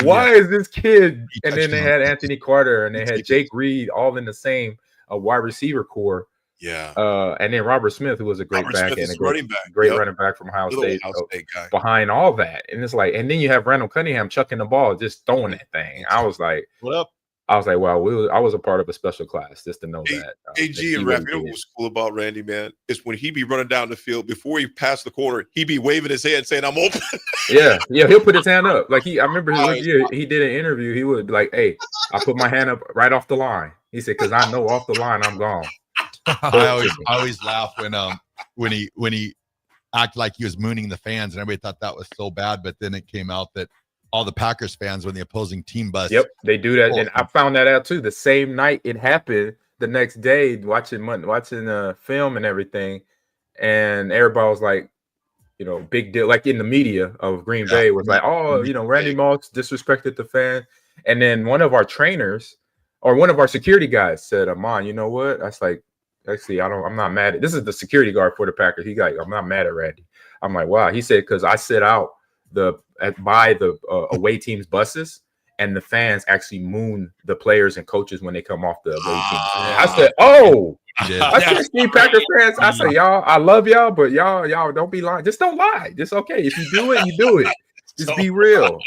Speaker 15: Why is this kid? And then they had Anthony Carter and they had Jake Reed all in the same wide receiver core.
Speaker 14: Yeah.
Speaker 15: And then Robert Smith, who was a great back and a great running back from Ohio State
Speaker 14: guy.
Speaker 15: Behind all that. And it's like, and then you have Randall Cunningham chucking the ball, just throwing that thing. I was like,
Speaker 14: what up?
Speaker 15: I was like, wow, I was a part of a special class just to know that.
Speaker 14: AG and Raff, you know what's cool about Randy, man? Is when he be running down the field, before he passed the corner, he be waving his hand saying, I'm open.
Speaker 15: Yeah, he'll put his hand up. Like I remember his year, he did an interview. He would be like, hey, I put my hand up right off the line. He said, because I know off the line, I'm gone.
Speaker 13: I always laugh when he acted like he was mooning the fans, and everybody thought that was so bad. But then it came out that all the Packers fans, when the opposing team bus.
Speaker 15: Yep, they do that, and I found that out too. The same night it happened, the next day, watching film and everything, and everybody was like, you know, big deal. Like in the media of Green Bay was like, oh, you know, Randy Moss disrespected the fan, and then one of our trainers or one of our security guys said, Ahman, you know what? I was like, actually, I'm not mad at. This is the security guard for the Packers. He got, I'm not mad at Randy. I'm like, wow. He said, because I sit out by the away team's buses, and the fans actually moon the players and coaches when they come off the away team. I said, oh, I said, Steve Packer fans. I said, y'all, I love y'all, but y'all don't be lying. Just don't lie. It's okay. If you do it, you do it. Just be real.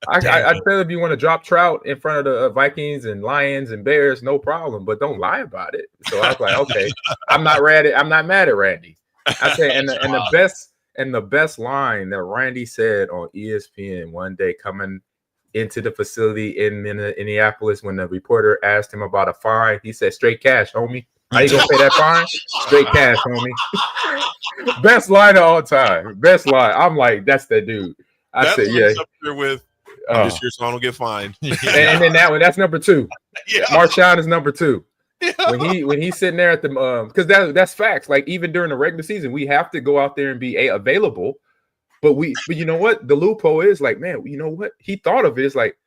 Speaker 15: I tell if you want to drop trout in front of the Vikings and Lions and Bears, no problem, but don't lie about it. So I was like, okay, I'm not mad at Randy. I said, and the best line that Randy said on ESPN one day coming into the facility in Minneapolis when the reporter asked him about a fine, he said, straight cash, homie. How you gonna pay that fine? Straight cash, homie. Best line of all time. Best line. I'm like, that's the dude. I said, yeah.
Speaker 14: Up there with this year, so I don't get fined.
Speaker 15: And then that one, that's number 2. Yeah. Marshawn is number 2. Yeah. When he's sitting there at the because that's facts. Like even during the regular season, we have to go out there and be available. But you know what? The loophole is like, man, you know what? He thought of it as like,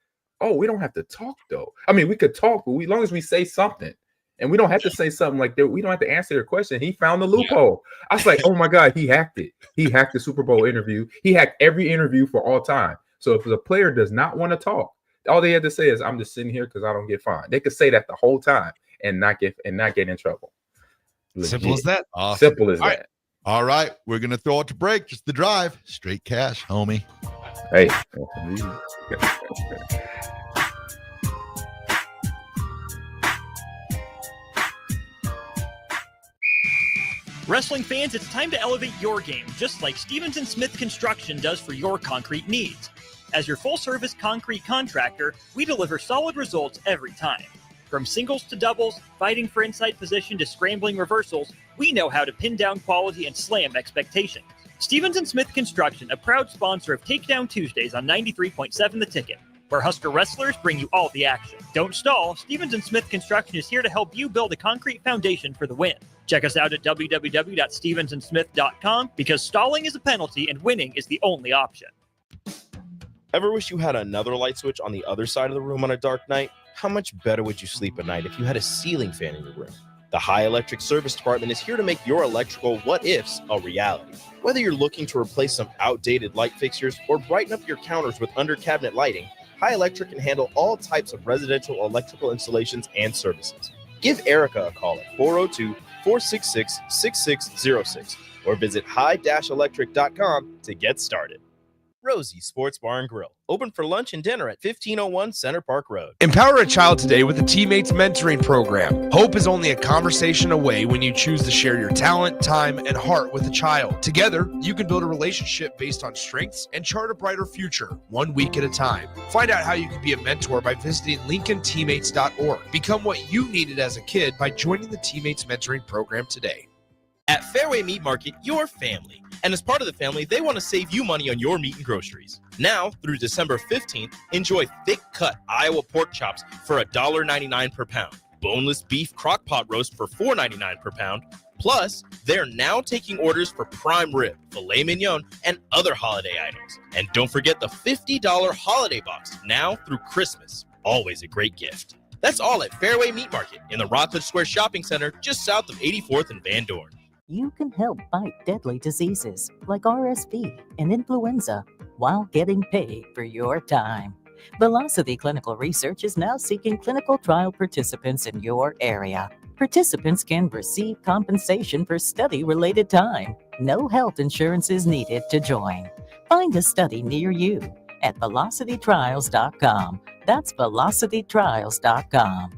Speaker 15: oh, we don't have to talk though. I mean, we could talk, but as long as we say something. And we don't have to say something like that. We don't have to answer their question. He found the loophole. Yeah. I was like, oh my God, he hacked it. He hacked the Super Bowl interview. He hacked every interview for all time. So if the player does not want to talk, all they had to say is, I'm just sitting here because I don't get fined. They could say that the whole time and not get in trouble.
Speaker 13: Legit. Simple as that. Awesome.
Speaker 15: Simple as that.
Speaker 13: All right. We're going to throw it to break. Just the drive. Straight cash, homie.
Speaker 15: Hey.
Speaker 2: Wrestling fans, it's time to elevate your game, just like Stevens & Smith Construction does for your concrete needs. As your full-service concrete contractor, we deliver solid results every time. From singles to doubles, fighting for inside position to scrambling reversals, we know how to pin down quality and slam expectations. Stevens & Smith Construction, a proud sponsor of Takedown Tuesdays on 93.7 The Ticket, where Husker wrestlers bring you all the action. Don't stall, Stevens & Smith Construction is here to help you build a concrete foundation for the win. Check us out at www.stevensandsmith.com because stalling is a penalty and winning is the only option.
Speaker 1: Ever wish you had another light switch on the other side of the room on a dark night? How much better would you sleep at night if you had a ceiling fan in your room? The High Electric Service Department is here to make your electrical what-ifs a reality. Whether you're looking to replace some outdated light fixtures or brighten up your counters with under-cabinet lighting, High Electric can handle all types of residential electrical installations and services. Give Erica a call at 466-6606 or visit high-electric.com to get started. Rosie's Sports Bar and Grill, open for lunch and dinner at 1501 Center Park Road.
Speaker 5: Empower a child today with the Teammates Mentoring Program. Hope is only a conversation away when you choose to share your talent, time, and heart with a child. Together, you can build a relationship based on strengths and chart a brighter future, 1 week at a time. Find out how you can be a mentor by visiting LincolnTeammates.org. Become what you needed as a kid by joining the Teammates Mentoring Program today.
Speaker 1: At Fairway Meat Market, your family. And as part of the family, they want to save you money on your meat and groceries. Now, through December 15th, enjoy thick-cut Iowa pork chops for $1.99 per pound. Boneless beef crock-pot roast for $4.99 per pound. Plus, they're now taking orders for prime rib, filet mignon, and other holiday items. And don't forget the $50 holiday box now through Christmas. Always a great gift. That's all at Fairway Meat Market in the Rockledge Square Shopping Center just south of 84th and Van Dorn.
Speaker 21: You can help fight deadly diseases like RSV and influenza while getting paid for your time. Velocity Clinical Research is now seeking clinical trial participants in your area. Participants can receive compensation for study-related time. No health insurance is needed to join. Find a study near you at velocitytrials.com. That's velocitytrials.com.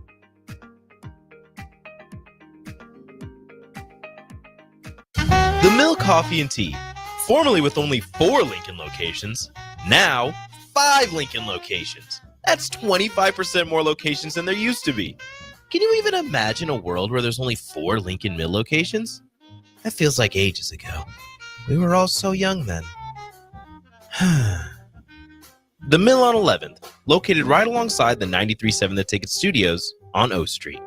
Speaker 1: The Mill Coffee and Tea, formerly with only 4 Lincoln locations, now 5 Lincoln locations. That's 25% more locations than there used to be. Can you even imagine a world where there's only 4 Lincoln Mill locations? That feels like ages ago. We were all so young then. The Mill on 11th, located right alongside the 93.7 The Ticket Studios on O Street.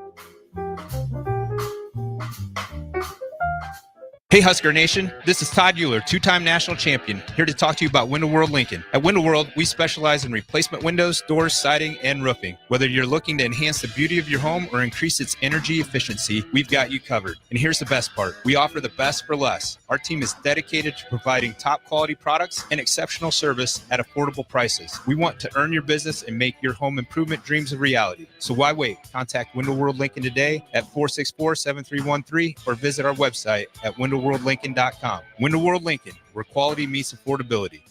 Speaker 22: Hey Husker Nation, this is Todd Euler, 2-time national champion, here to talk to you about Window World Lincoln. At Window World, we specialize in replacement windows, doors, siding, and roofing. Whether you're looking to enhance the beauty of your home or increase its energy efficiency, we've got you covered. And here's the best part, we offer the best for less. Our team is dedicated to providing top quality products and exceptional service at affordable prices. We want to earn your business and make your home improvement dreams a reality. So why wait? Contact Window World Lincoln today at 464-7313 or visit our website at WindowWorldLincoln.com. Window World Lincoln, where quality meets affordability.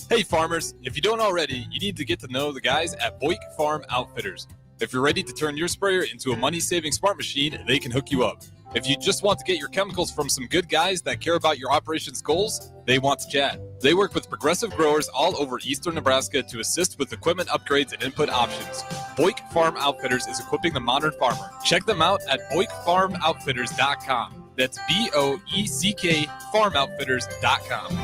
Speaker 23: Hey farmers, if you don't already, you need to get to know the guys at Boyk Farm Outfitters. If you're ready to turn your sprayer into a money-saving smart machine, they can hook you up. If you just want to get your chemicals from some good guys that care about your operations goals, they want to chat. They work with progressive growers all over eastern Nebraska to assist with equipment upgrades and input options. Boyk Farm Outfitters is equipping the modern farmer. Check them out at BoykFarmOutfitters.com. That's BOECK FarmOutfitters.com.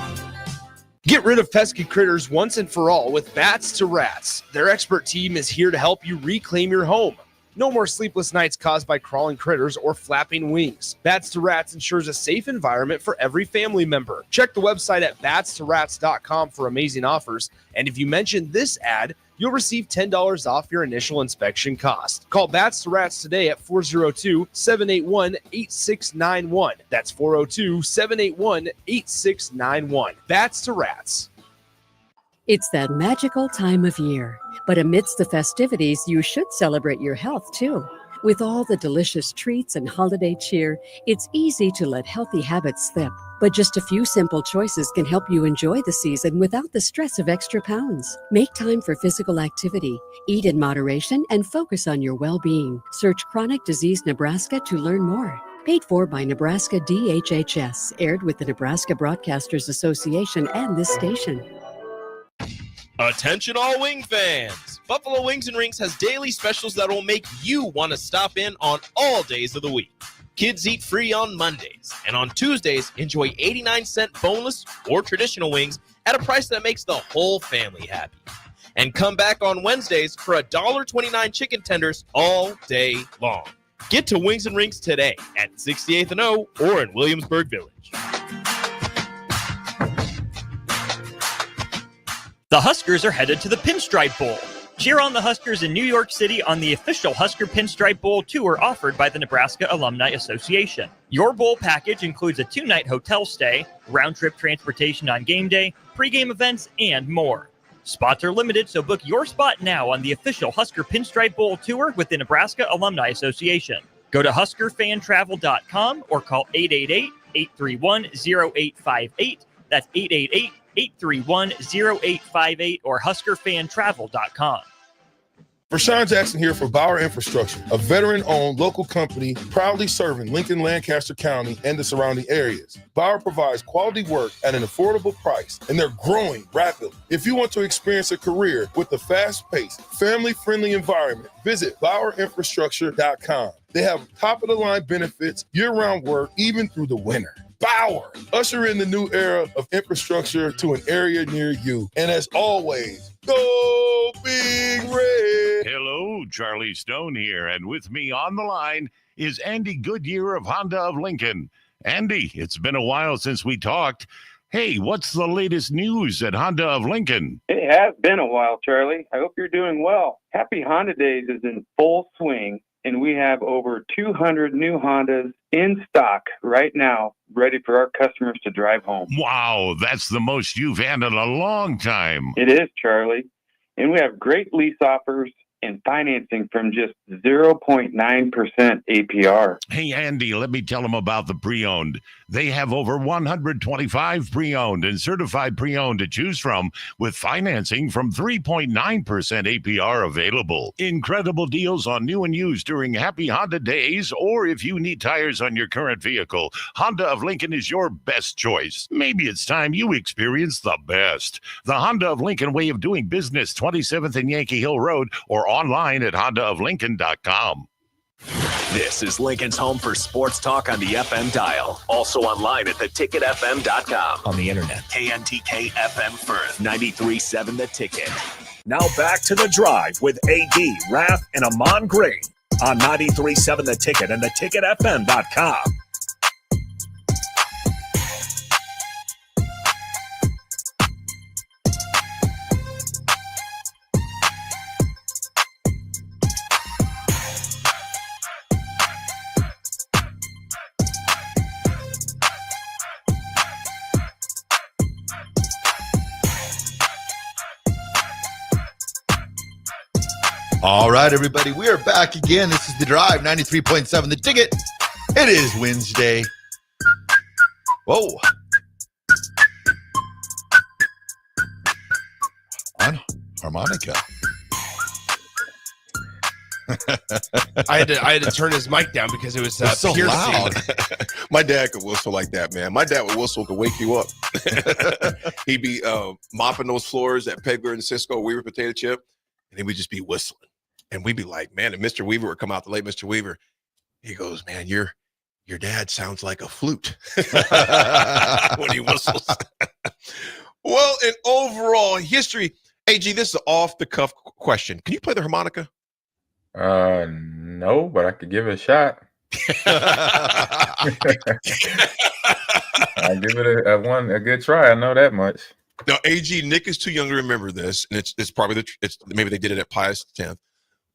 Speaker 5: Get rid of pesky critters once and for all with Bats to Rats. Their expert team is here to help you reclaim your home. No more sleepless nights caused by crawling critters or flapping wings. Bats to Rats ensures a safe environment for every family member. Check the website at batstoRats.com for amazing offers. And if you mention this ad, you'll receive $10 off your initial inspection cost. Call Bats to Rats today at 402-781-8691. That's 402-781-8691. Bats to Rats.
Speaker 24: It's that magical time of year. But amidst the festivities, you should celebrate your health too. With all the delicious treats and holiday cheer, it's easy to let healthy habits slip. But just a few simple choices can help you enjoy the season without the stress of extra pounds. Make time for physical activity, eat in moderation, and focus on your well-being. Search Chronic Disease Nebraska to learn more. Paid for by Nebraska DHHS, aired with the Nebraska Broadcasters Association and this station.
Speaker 1: Attention all wing fans! Buffalo Wings and Rings has daily specials that will make you want to stop in on all days of the week. Kids eat free on Mondays, and on Tuesdays, enjoy 89-cent boneless or traditional wings at a price that makes the whole family happy. And come back on Wednesdays for $1.29 chicken tenders all day long. Get to Wings and Rings today at 68th and O or in Williamsburg Village.
Speaker 2: The Huskers are headed to the Pinstripe Bowl. Cheer on the Huskers in New York City on the official Husker Pinstripe Bowl tour offered by the Nebraska Alumni Association. Your bowl package includes a 2-night hotel stay, round-trip transportation on game day, pregame events, and more. Spots are limited, so book your spot now on the official Husker Pinstripe Bowl tour with the Nebraska Alumni Association. Go to huskerfantravel.com or call 888-831-0858. That's 888-831-0858 or huskerfantravel.com.
Speaker 3: Rashawn Jackson here for Bauer Infrastructure, a veteran-owned local company proudly serving Lincoln, Lancaster County, and the surrounding areas. Bauer provides quality work at an affordable price, and they're growing rapidly. If you want to experience a career with a fast-paced, family-friendly environment, visit BauerInfrastructure.com. They have top-of-the-line benefits, year-round work, even through the winter. Bauer, usher in the new era of infrastructure to an area near you. And as always, go Big Red.
Speaker 6: Hello, Charlie Stone here, and with me on the line is Andy Goodyear of Honda of Lincoln. Andy, it's been a while since we talked. Hey, what's the latest news at Honda of Lincoln?
Speaker 7: It has been a while, Charlie. I hope you're doing well. Happy Honda Days is in full swing, and we have over 200 new Hondas in stock right now, ready for our customers to drive home.
Speaker 6: Wow, that's the most you've had in a long time.
Speaker 7: It is, Charlie. And we have great lease offers and financing from just 0.9% APR.
Speaker 6: Hey, Andy, let me tell them about the pre-owned. They have over 125 pre-owned and certified pre-owned to choose from, with financing from 3.9% APR available. Incredible deals on new and used during Happy Honda Days, or if you need tires on your current vehicle, Honda of Lincoln is your best choice. Maybe it's time you experience the best. The Honda of Lincoln way of doing business, 27th and Yankee Hill Road, or online at hondaoflincoln.com.
Speaker 9: This is Lincoln's home for sports talk on the FM dial. Also online at theticketfm.com. On the internet, KNTK FM Firth, 93.7 The Ticket. Now back to The Drive with AD, Raff, and Ahman Green on 93.7 The Ticket and theticketfm.com.
Speaker 13: All right, everybody, we are back again. This is The Drive, 93.7 The Ticket. It is Wednesday. Whoa. On harmonica.
Speaker 5: I had to turn his mic down because it was
Speaker 13: so
Speaker 5: piercing.
Speaker 13: loud.
Speaker 14: My dad could whistle like that, man. My dad would whistle to wake you up. He'd be mopping those floors at Pegler and Cisco Weaver Potato Chip, and he would just be whistling. And we'd be like, man, if Mr. Weaver would come out, the late Mr. Weaver, he goes, man, your dad sounds like a flute when he whistles. Well, in overall history, AG, this is an off-the-cuff question. Can you play the harmonica?
Speaker 15: No, but I could give it a shot. I'll give it a good try. I know that much.
Speaker 14: Now, AG, Nick is too young to remember this, and it's probably maybe they did it at Pius X.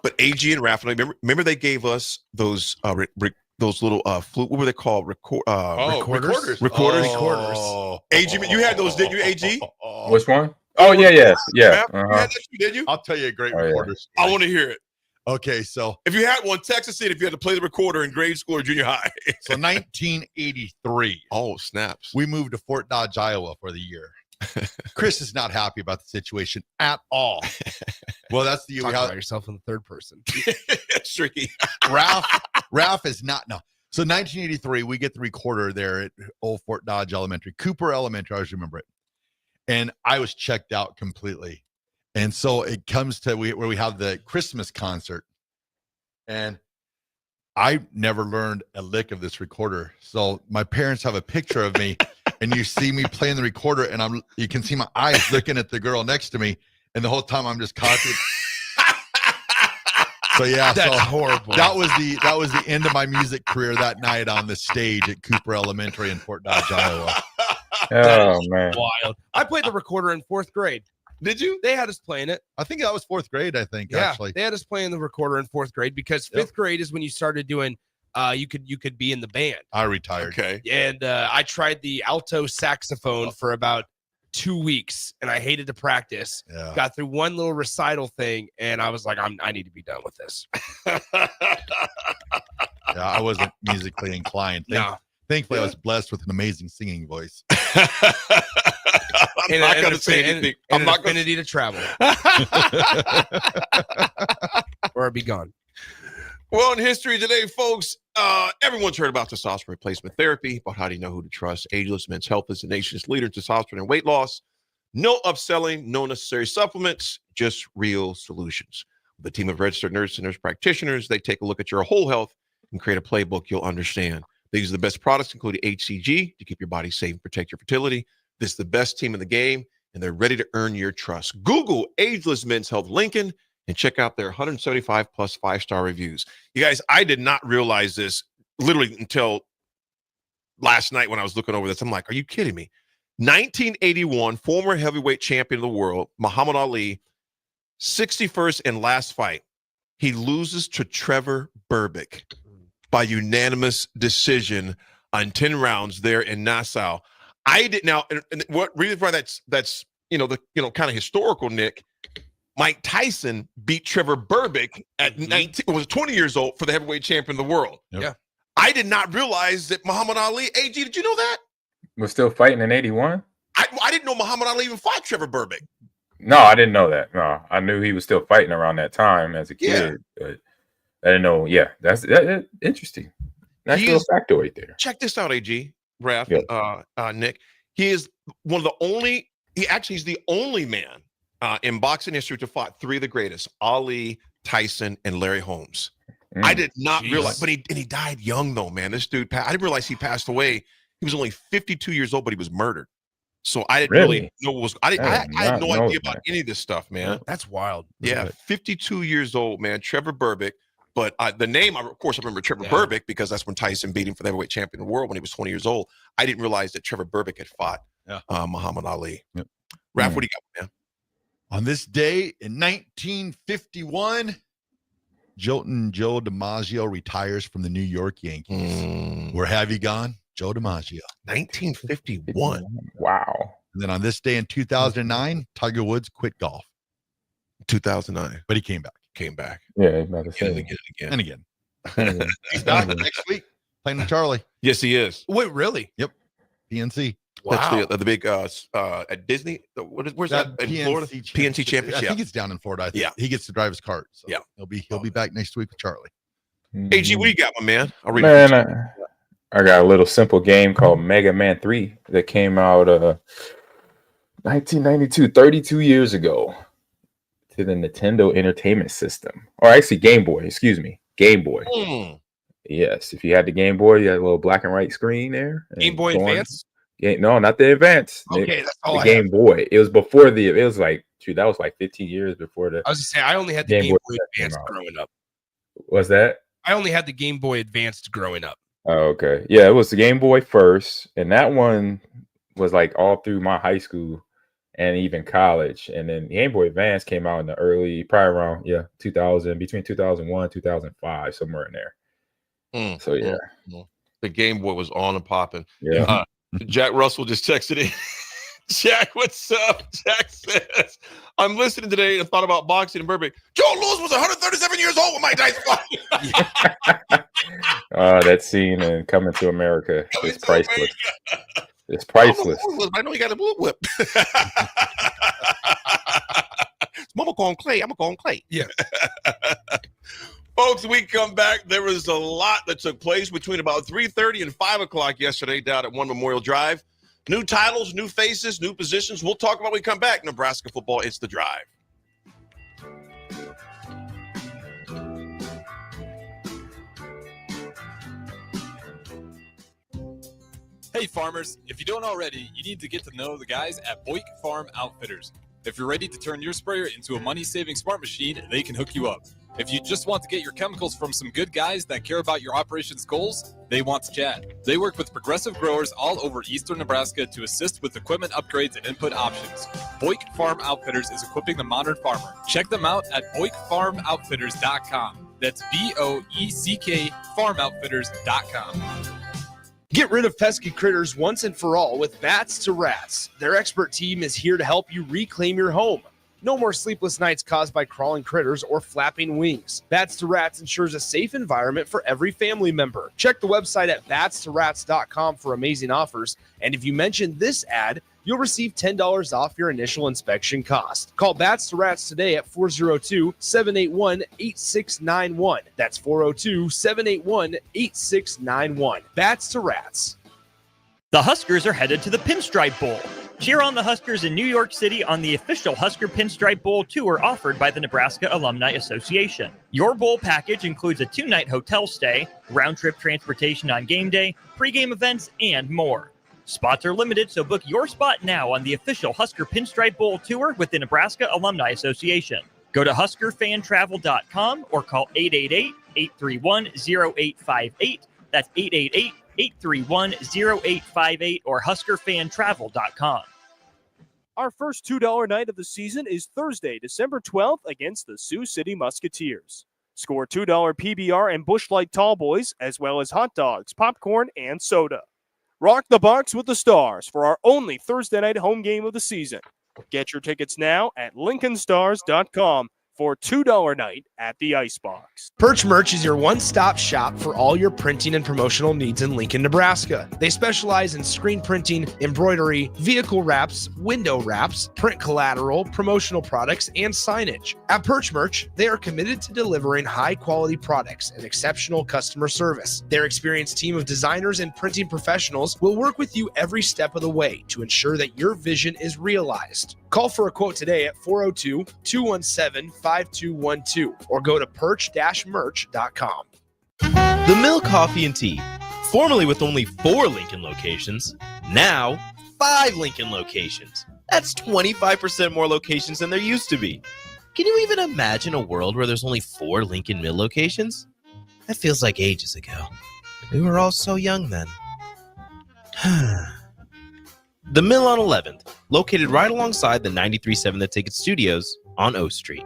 Speaker 14: But AG and Raff, remember they gave us those little flute. What were they called? Recorders.
Speaker 13: Oh.
Speaker 14: AG, you had those, didn't you, AG?
Speaker 15: Which one? Oh, yeah.
Speaker 14: You had that too, did you?
Speaker 13: I'll tell you a great recorder story.
Speaker 14: I want to hear it.
Speaker 13: Okay, so
Speaker 14: if you had one, text us in if you had to play the recorder in grade school or junior high.
Speaker 13: So 1983.
Speaker 14: Oh, snaps.
Speaker 13: We moved to Fort Dodge, Iowa for the year. Chris is not happy about the situation at all. Well, that's the
Speaker 5: Talk about yourself in the third person.
Speaker 14: It's tricky.
Speaker 13: Raff is not. No. So 1983, we get the recorder there at old Fort Dodge Elementary, Cooper Elementary. I always remember it. And I was checked out completely. And so it comes to where we have the Christmas concert. And I never learned a lick of this recorder. So my parents have a picture of me. And you see me playing the recorder, and you can see my eyes looking at the girl next to me, and the whole time I'm just constantly. So yeah,
Speaker 5: that's horrible.
Speaker 13: That was the end of my music career that night on the stage at Cooper Elementary in Fort Dodge, Iowa.
Speaker 15: Oh man,
Speaker 5: wild! I played the recorder in 4th grade.
Speaker 14: Did you?
Speaker 5: They had us playing it.
Speaker 13: I think that was 4th grade. Actually,
Speaker 5: they had us playing the recorder in 4th grade because 5th grade is when you started doing. You could be in the band.
Speaker 13: I retired.
Speaker 14: Okay.
Speaker 5: And I tried the alto saxophone for about 2 weeks, and I hated to practice.
Speaker 13: Yeah.
Speaker 5: Got through one little recital thing, and I was like, I need to be done with this.
Speaker 13: Yeah, I wasn't musically inclined. Thankfully, I was blessed with an amazing singing voice.
Speaker 5: I'm not going to say anything. I'm not going to travel. Or be gone.
Speaker 14: Well, in history today, folks, everyone's heard about testosterone replacement therapy, but how do you know who to trust? Ageless Men's Health is the nation's leader in testosterone and weight loss. No upselling, no necessary supplements, just real solutions. With a team of registered nurses and nurse practitioners, they take a look at your whole health and create a playbook you'll understand. These are the best products, including HCG, to keep your body safe and protect your fertility. This is the best team in the game, and they're ready to earn your trust. Google Ageless Men's Health Lincoln and check out their 175 plus 5-star reviews. You guys, I did not realize this literally until last night when I was looking over this. I'm like, are you kidding me? 1981, former heavyweight champion of the world, Muhammad Ali, 61st and last fight. He loses to Trevor Berbick by unanimous decision on 10 rounds there in Nassau. I did now, and what reason why that's kind of historical, Nick. Mike Tyson beat Trevor Berbick at 20 years old for the heavyweight champion of the world.
Speaker 13: Yep.
Speaker 5: Yeah.
Speaker 14: I did not realize that Muhammad Ali, AG, did you know that?
Speaker 15: Was still fighting in 81?
Speaker 14: I didn't know Muhammad Ali even fought Trevor Berbick.
Speaker 15: No, I didn't know that. No, I knew he was still fighting around that time as a kid, but I didn't know. Yeah, that's interesting. Nice little factoid there.
Speaker 14: Check this out, AG, Raff,
Speaker 15: Yep.
Speaker 14: Nick. He is one of the only, he's the only man in boxing history to fight three of the greatest, Ali, Tyson, and Larry Holmes. I did not realize, but he died young though, man. This dude, I didn't realize he passed away. He was only 52 years old, but he was murdered. So I didn't really know what was. I had no idea about any of this stuff, man.
Speaker 5: That's wild.
Speaker 14: Yeah, 52 years old, man. Trevor Berbick. But the name, of course, I remember Trevor Berbick because that's when Tyson beat him for the heavyweight champion of the world when he was 20 years old. I didn't realize that Trevor Berbick had fought Muhammad Ali.
Speaker 13: Yep.
Speaker 14: Raff, what do you got, man?
Speaker 13: On this day in 1951, Jolton Joe DiMaggio retires from the New York Yankees. Where have you gone? Joe DiMaggio.
Speaker 14: 1951.
Speaker 15: Wow.
Speaker 13: And then on this day in 2009, Tiger Woods quit golf.
Speaker 14: 2009.
Speaker 13: But he came back.
Speaker 15: Yeah, about to say.
Speaker 13: And again. He's back next week playing with Charlie.
Speaker 14: Yes, he is.
Speaker 5: Wait, really?
Speaker 13: Yep. PNC.
Speaker 14: That's the big at Disney. Where's that in Florida? PNC Championship.
Speaker 13: I think it's down in Florida. I think he gets to drive his cart. So he'll be back next week with Charlie.
Speaker 14: AG, what do you got, my man? I'll read
Speaker 15: Man, I got a little simple game called Mega Man 3 that came out 1992, 32 years ago, to the Nintendo Entertainment System. Or actually Game Boy, excuse me. Game Boy. Yes, if you had the Game Boy, you had a little black and white screen there.
Speaker 5: Game Boy Advance?
Speaker 15: No, not the Advance.
Speaker 5: Okay, that's all
Speaker 15: the
Speaker 5: I
Speaker 15: Game
Speaker 5: have.
Speaker 15: Boy. It was before it was like, that was like 15 years before the.
Speaker 5: I was just saying, I only had the Game Boy Advance growing up.
Speaker 15: What's that?
Speaker 5: I only had the Game Boy Advanced growing up.
Speaker 15: Oh, okay. Yeah, it was the Game Boy first, and that one was like all through my high school and even college. And then Game Boy Advance came out in the early, probably around 2000, between 2001, 2005, somewhere in there. So yeah,
Speaker 14: the Game Boy was on and popping.
Speaker 15: Yeah.
Speaker 14: Jack Russell just texted in. Jack, what's up? Jack says, I'm listening today and thought about boxing in Burbank. Joe Louis was 137 years old when Mike Tyson fought.
Speaker 15: That scene in Coming to America is priceless. It's priceless.
Speaker 14: I know he got a blue whip. Mama call him Clay. I'm going to call him Clay.
Speaker 5: Yeah.
Speaker 14: Folks, we come back. There was a lot that took place between about 3:30 and 5 o'clock yesterday down at 1 Memorial Drive. New titles, new faces, new positions. We'll talk about when we come back. Nebraska football, it's The Drive.
Speaker 23: Hey farmers, if you don't already, you need to get to know the guys at Boyk Farm Outfitters. If you're ready to turn your sprayer into a money-saving smart machine, they can hook you up. If you just want to get your chemicals from some good guys that care about your operations goals, they want to chat. They work with progressive growers all over eastern Nebraska to assist with equipment upgrades and input options. Boyk Farm Outfitters is equipping the modern farmer. Check them out at BoykFarmOutfitters.com. That's BOECK FarmOutfitters.com.
Speaker 5: Get rid of pesky critters once and for all with Bats to Rats. Their expert team is here to help you reclaim your home. No more sleepless nights caused by crawling critters or flapping wings. Bats to Rats ensures a safe environment for every family member. Check the website at batstoRats.com for amazing offers. And if you mention this ad, you'll receive $10 off your initial inspection cost. Call Bats to Rats today at 402-781-8691. That's 402-781-8691. Bats to Rats.
Speaker 2: The Huskers are headed to the Pinstripe Bowl. Cheer on the Huskers in New York City on the official Husker Pinstripe Bowl tour offered by the Nebraska Alumni Association. Your bowl package includes a 2-night hotel stay, round-trip transportation on game day, pregame events, and more. Spots are limited, so book your spot now on the official Husker Pinstripe Bowl tour with the Nebraska Alumni Association. Go to huskerfantravel.com or call 888-831-0858. That's 888-831-0858 or huskerfantravel.com.
Speaker 8: Our first $2 night of the season is Thursday, December 12th against the Sioux City Musketeers. Score $2 PBR and Busch Light Tall Boys, as well as hot dogs, popcorn, and soda. Rock the box with the Stars for our only Thursday night home game of the season. Get your tickets now at lincolnstars.com for $2 night at the Icebox.
Speaker 5: Perch Merch is your one-stop shop for all your printing and promotional needs in Lincoln, Nebraska. They specialize in screen printing, embroidery, vehicle wraps, window wraps, print collateral, promotional products, and signage. At Perch Merch, they are committed to delivering high-quality products and exceptional customer service. Their experienced team of designers and printing professionals will work with you every step of the way to ensure that your vision is realized. Call for a quote today at 402-217-5212 or go to perch-merch.com.
Speaker 1: The Mill Coffee and Tea, formerly with only 4 Lincoln locations, now 5 Lincoln locations. That's 25% more locations than there used to be. Can you even imagine a world where there's only 4 Lincoln Mill locations? That feels like ages ago. We were all so young then. The Mill on 11th, located right alongside the 93.7 The Ticket Studios on O Street.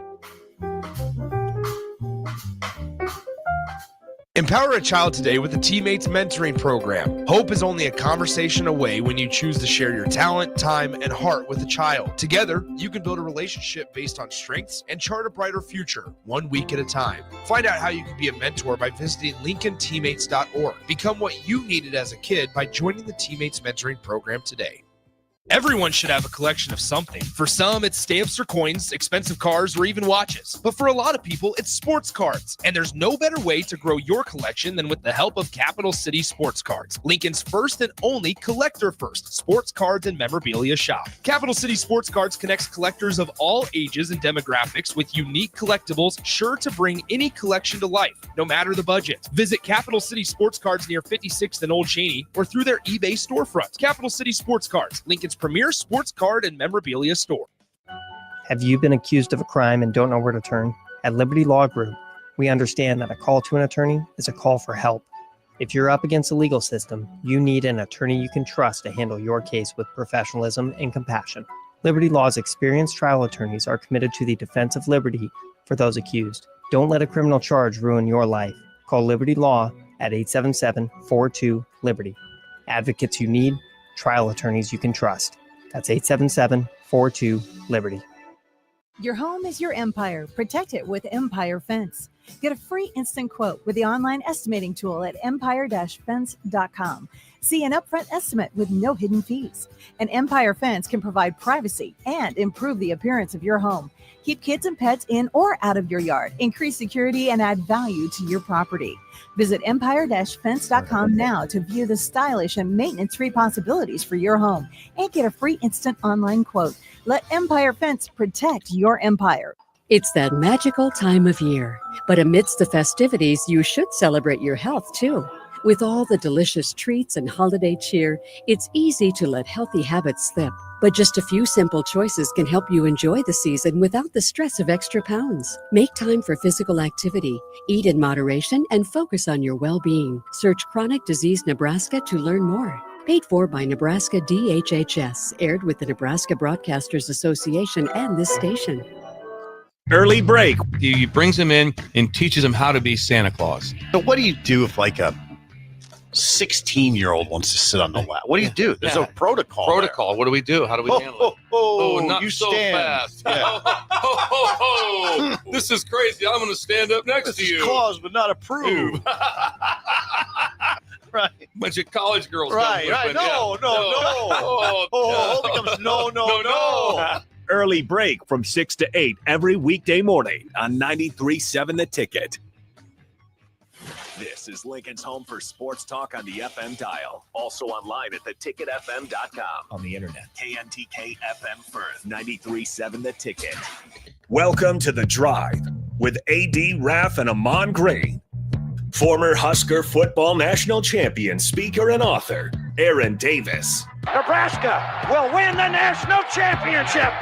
Speaker 5: Empower a child today with the Teammates Mentoring Program. Hope is only a conversation away when you choose to share your talent, time, and heart with a child. Together, you can build a relationship based on strengths and chart a brighter future, 1 week at a time. Find out how you can be a mentor by visiting LincolnTeammates.org. Become what you needed as a kid by joining the Teammates Mentoring Program today. Everyone should have a collection of something. For some, it's stamps or coins, expensive cars, or even watches. But for a lot of people, it's sports cards. And there's no better way to grow your collection than with the help of Capital City Sports Cards, Lincoln's first and only collector-first sports cards and memorabilia shop. Capital City Sports Cards connects collectors of all ages and demographics with unique collectibles sure to bring any collection to life, no matter the budget. Visit Capital City Sports Cards near 56th and Old Cheney or through their eBay storefront. Capital City Sports Cards, Lincoln's premier sports card and memorabilia store.
Speaker 4: Have you been accused of a crime and don't know where to turn? At Liberty Law Group, we understand that a call to an attorney is a call for help. If you're up against the legal system, you need an attorney you can trust to handle your case with professionalism and compassion. Liberty Law's experienced trial attorneys are committed to the defense of liberty for those accused. Don't let a criminal charge ruin your life. Call Liberty Law at 877-42-LIBERTY. Advocates you need, trial attorneys you can trust. That's 877-42-LIBERTY.
Speaker 10: Your home is your empire. Protect it with Empire Fence. Get a free instant quote with the online estimating tool at empire-fence.com. See an upfront estimate with no hidden fees. An Empire Fence can provide privacy and improve the appearance of your home. Keep kids and pets in or out of your yard. Increase security and add value to your property. Visit empire-fence.com now to view the stylish and maintenance-free possibilities for your home and get a free instant online quote. Let Empire Fence protect your empire.
Speaker 24: It's that magical time of year. But amidst the festivities, you should celebrate your health too. With all the delicious treats and holiday cheer, it's easy to let healthy habits slip. But just a few simple choices can help you enjoy the season without the stress of extra pounds. Make time for physical activity, eat in moderation, and focus on your well-being. Search Chronic Disease Nebraska to learn more. Paid for by Nebraska DHHS, aired with the Nebraska Broadcasters Association and this station.
Speaker 11: Early break. He brings him in and teaches him how to be Santa Claus.
Speaker 12: So what do you do if like a 16-year-old wants to sit on the lap. What do you do? There's a protocol.
Speaker 16: Protocol. What do we do? How do we handle it?
Speaker 12: Oh,
Speaker 16: not
Speaker 12: you
Speaker 16: so
Speaker 12: stand.
Speaker 16: fast.
Speaker 12: Yeah.
Speaker 16: This is crazy. I'm going to stand up next to you.
Speaker 12: Clause, but not approved. Right.
Speaker 16: Bunch of college girls.
Speaker 12: Right. No. Oh, it becomes no.
Speaker 11: Early break from 6 to 8 every weekday morning on 93.7 The Ticket.
Speaker 9: This is Lincoln's home for sports talk on the FM dial. Also online at theticketfm.com.
Speaker 11: On the internet.
Speaker 9: KNTK FM Firth, 93.7 The Ticket.
Speaker 11: Welcome to The Drive with AD Raff and Ahman Green. Former Husker football national champion, speaker, and author, Aaron Davis.
Speaker 17: Nebraska will win the national championship.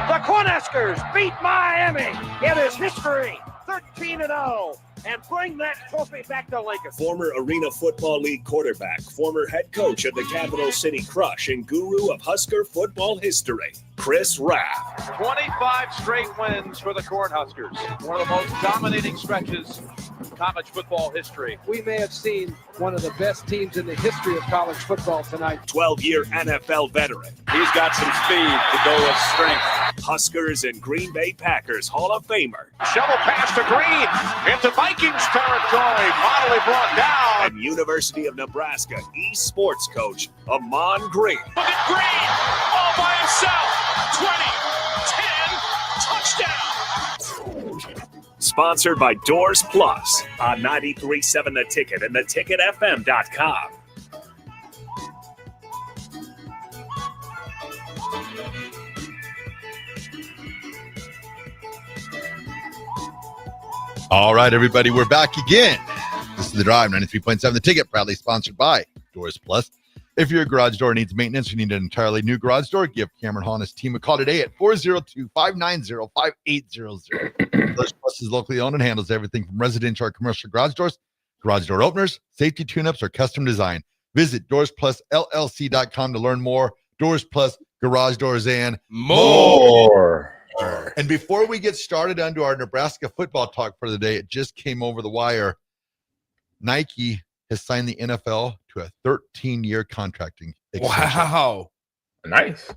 Speaker 17: The Cornhuskers beat Miami. It is history, 13-0, and bring that trophy back to Lincoln.
Speaker 11: Former Arena Football League quarterback, former head coach of the Capital City Crush, and guru of Husker football history, Chris Raff.
Speaker 18: 25 straight wins for the Cornhuskers. One of the most dominating stretches in college football history.
Speaker 25: We may have seen one of the best teams in the history of college football tonight.
Speaker 11: 12-year NFL veteran.
Speaker 18: He's got some speed to go with strength.
Speaker 11: Huskers and Green Bay Packers Hall of Famer.
Speaker 18: Shovel pass to Green into Vikings territory. Finally brought down.
Speaker 11: And University of Nebraska eSports coach, Ahman Green.
Speaker 18: Look at Green all by himself. 20, 10, touchdown.
Speaker 11: Sponsored by Doors Plus on 93.7 The Ticket and theticketfm.com.
Speaker 13: All right, everybody, we're back again. This is The Drive, 93.7 The Ticket, proudly sponsored by Doors Plus. If your garage door needs maintenance, you need an entirely new garage door, give Cameron Hahn his team a call today at 402-590-5800. Doors Plus is locally owned and handles everything from residential or commercial garage doors, garage door openers, safety tune-ups, or custom design. Visit DoorsPlusLLC.com to learn more. Doors Plus, garage doors, and more. And before we get started onto our Nebraska football talk for the day, it just came over the wire. Nike has signed the NFL to a 13-year contracting extension.
Speaker 5: Wow.
Speaker 15: Nice.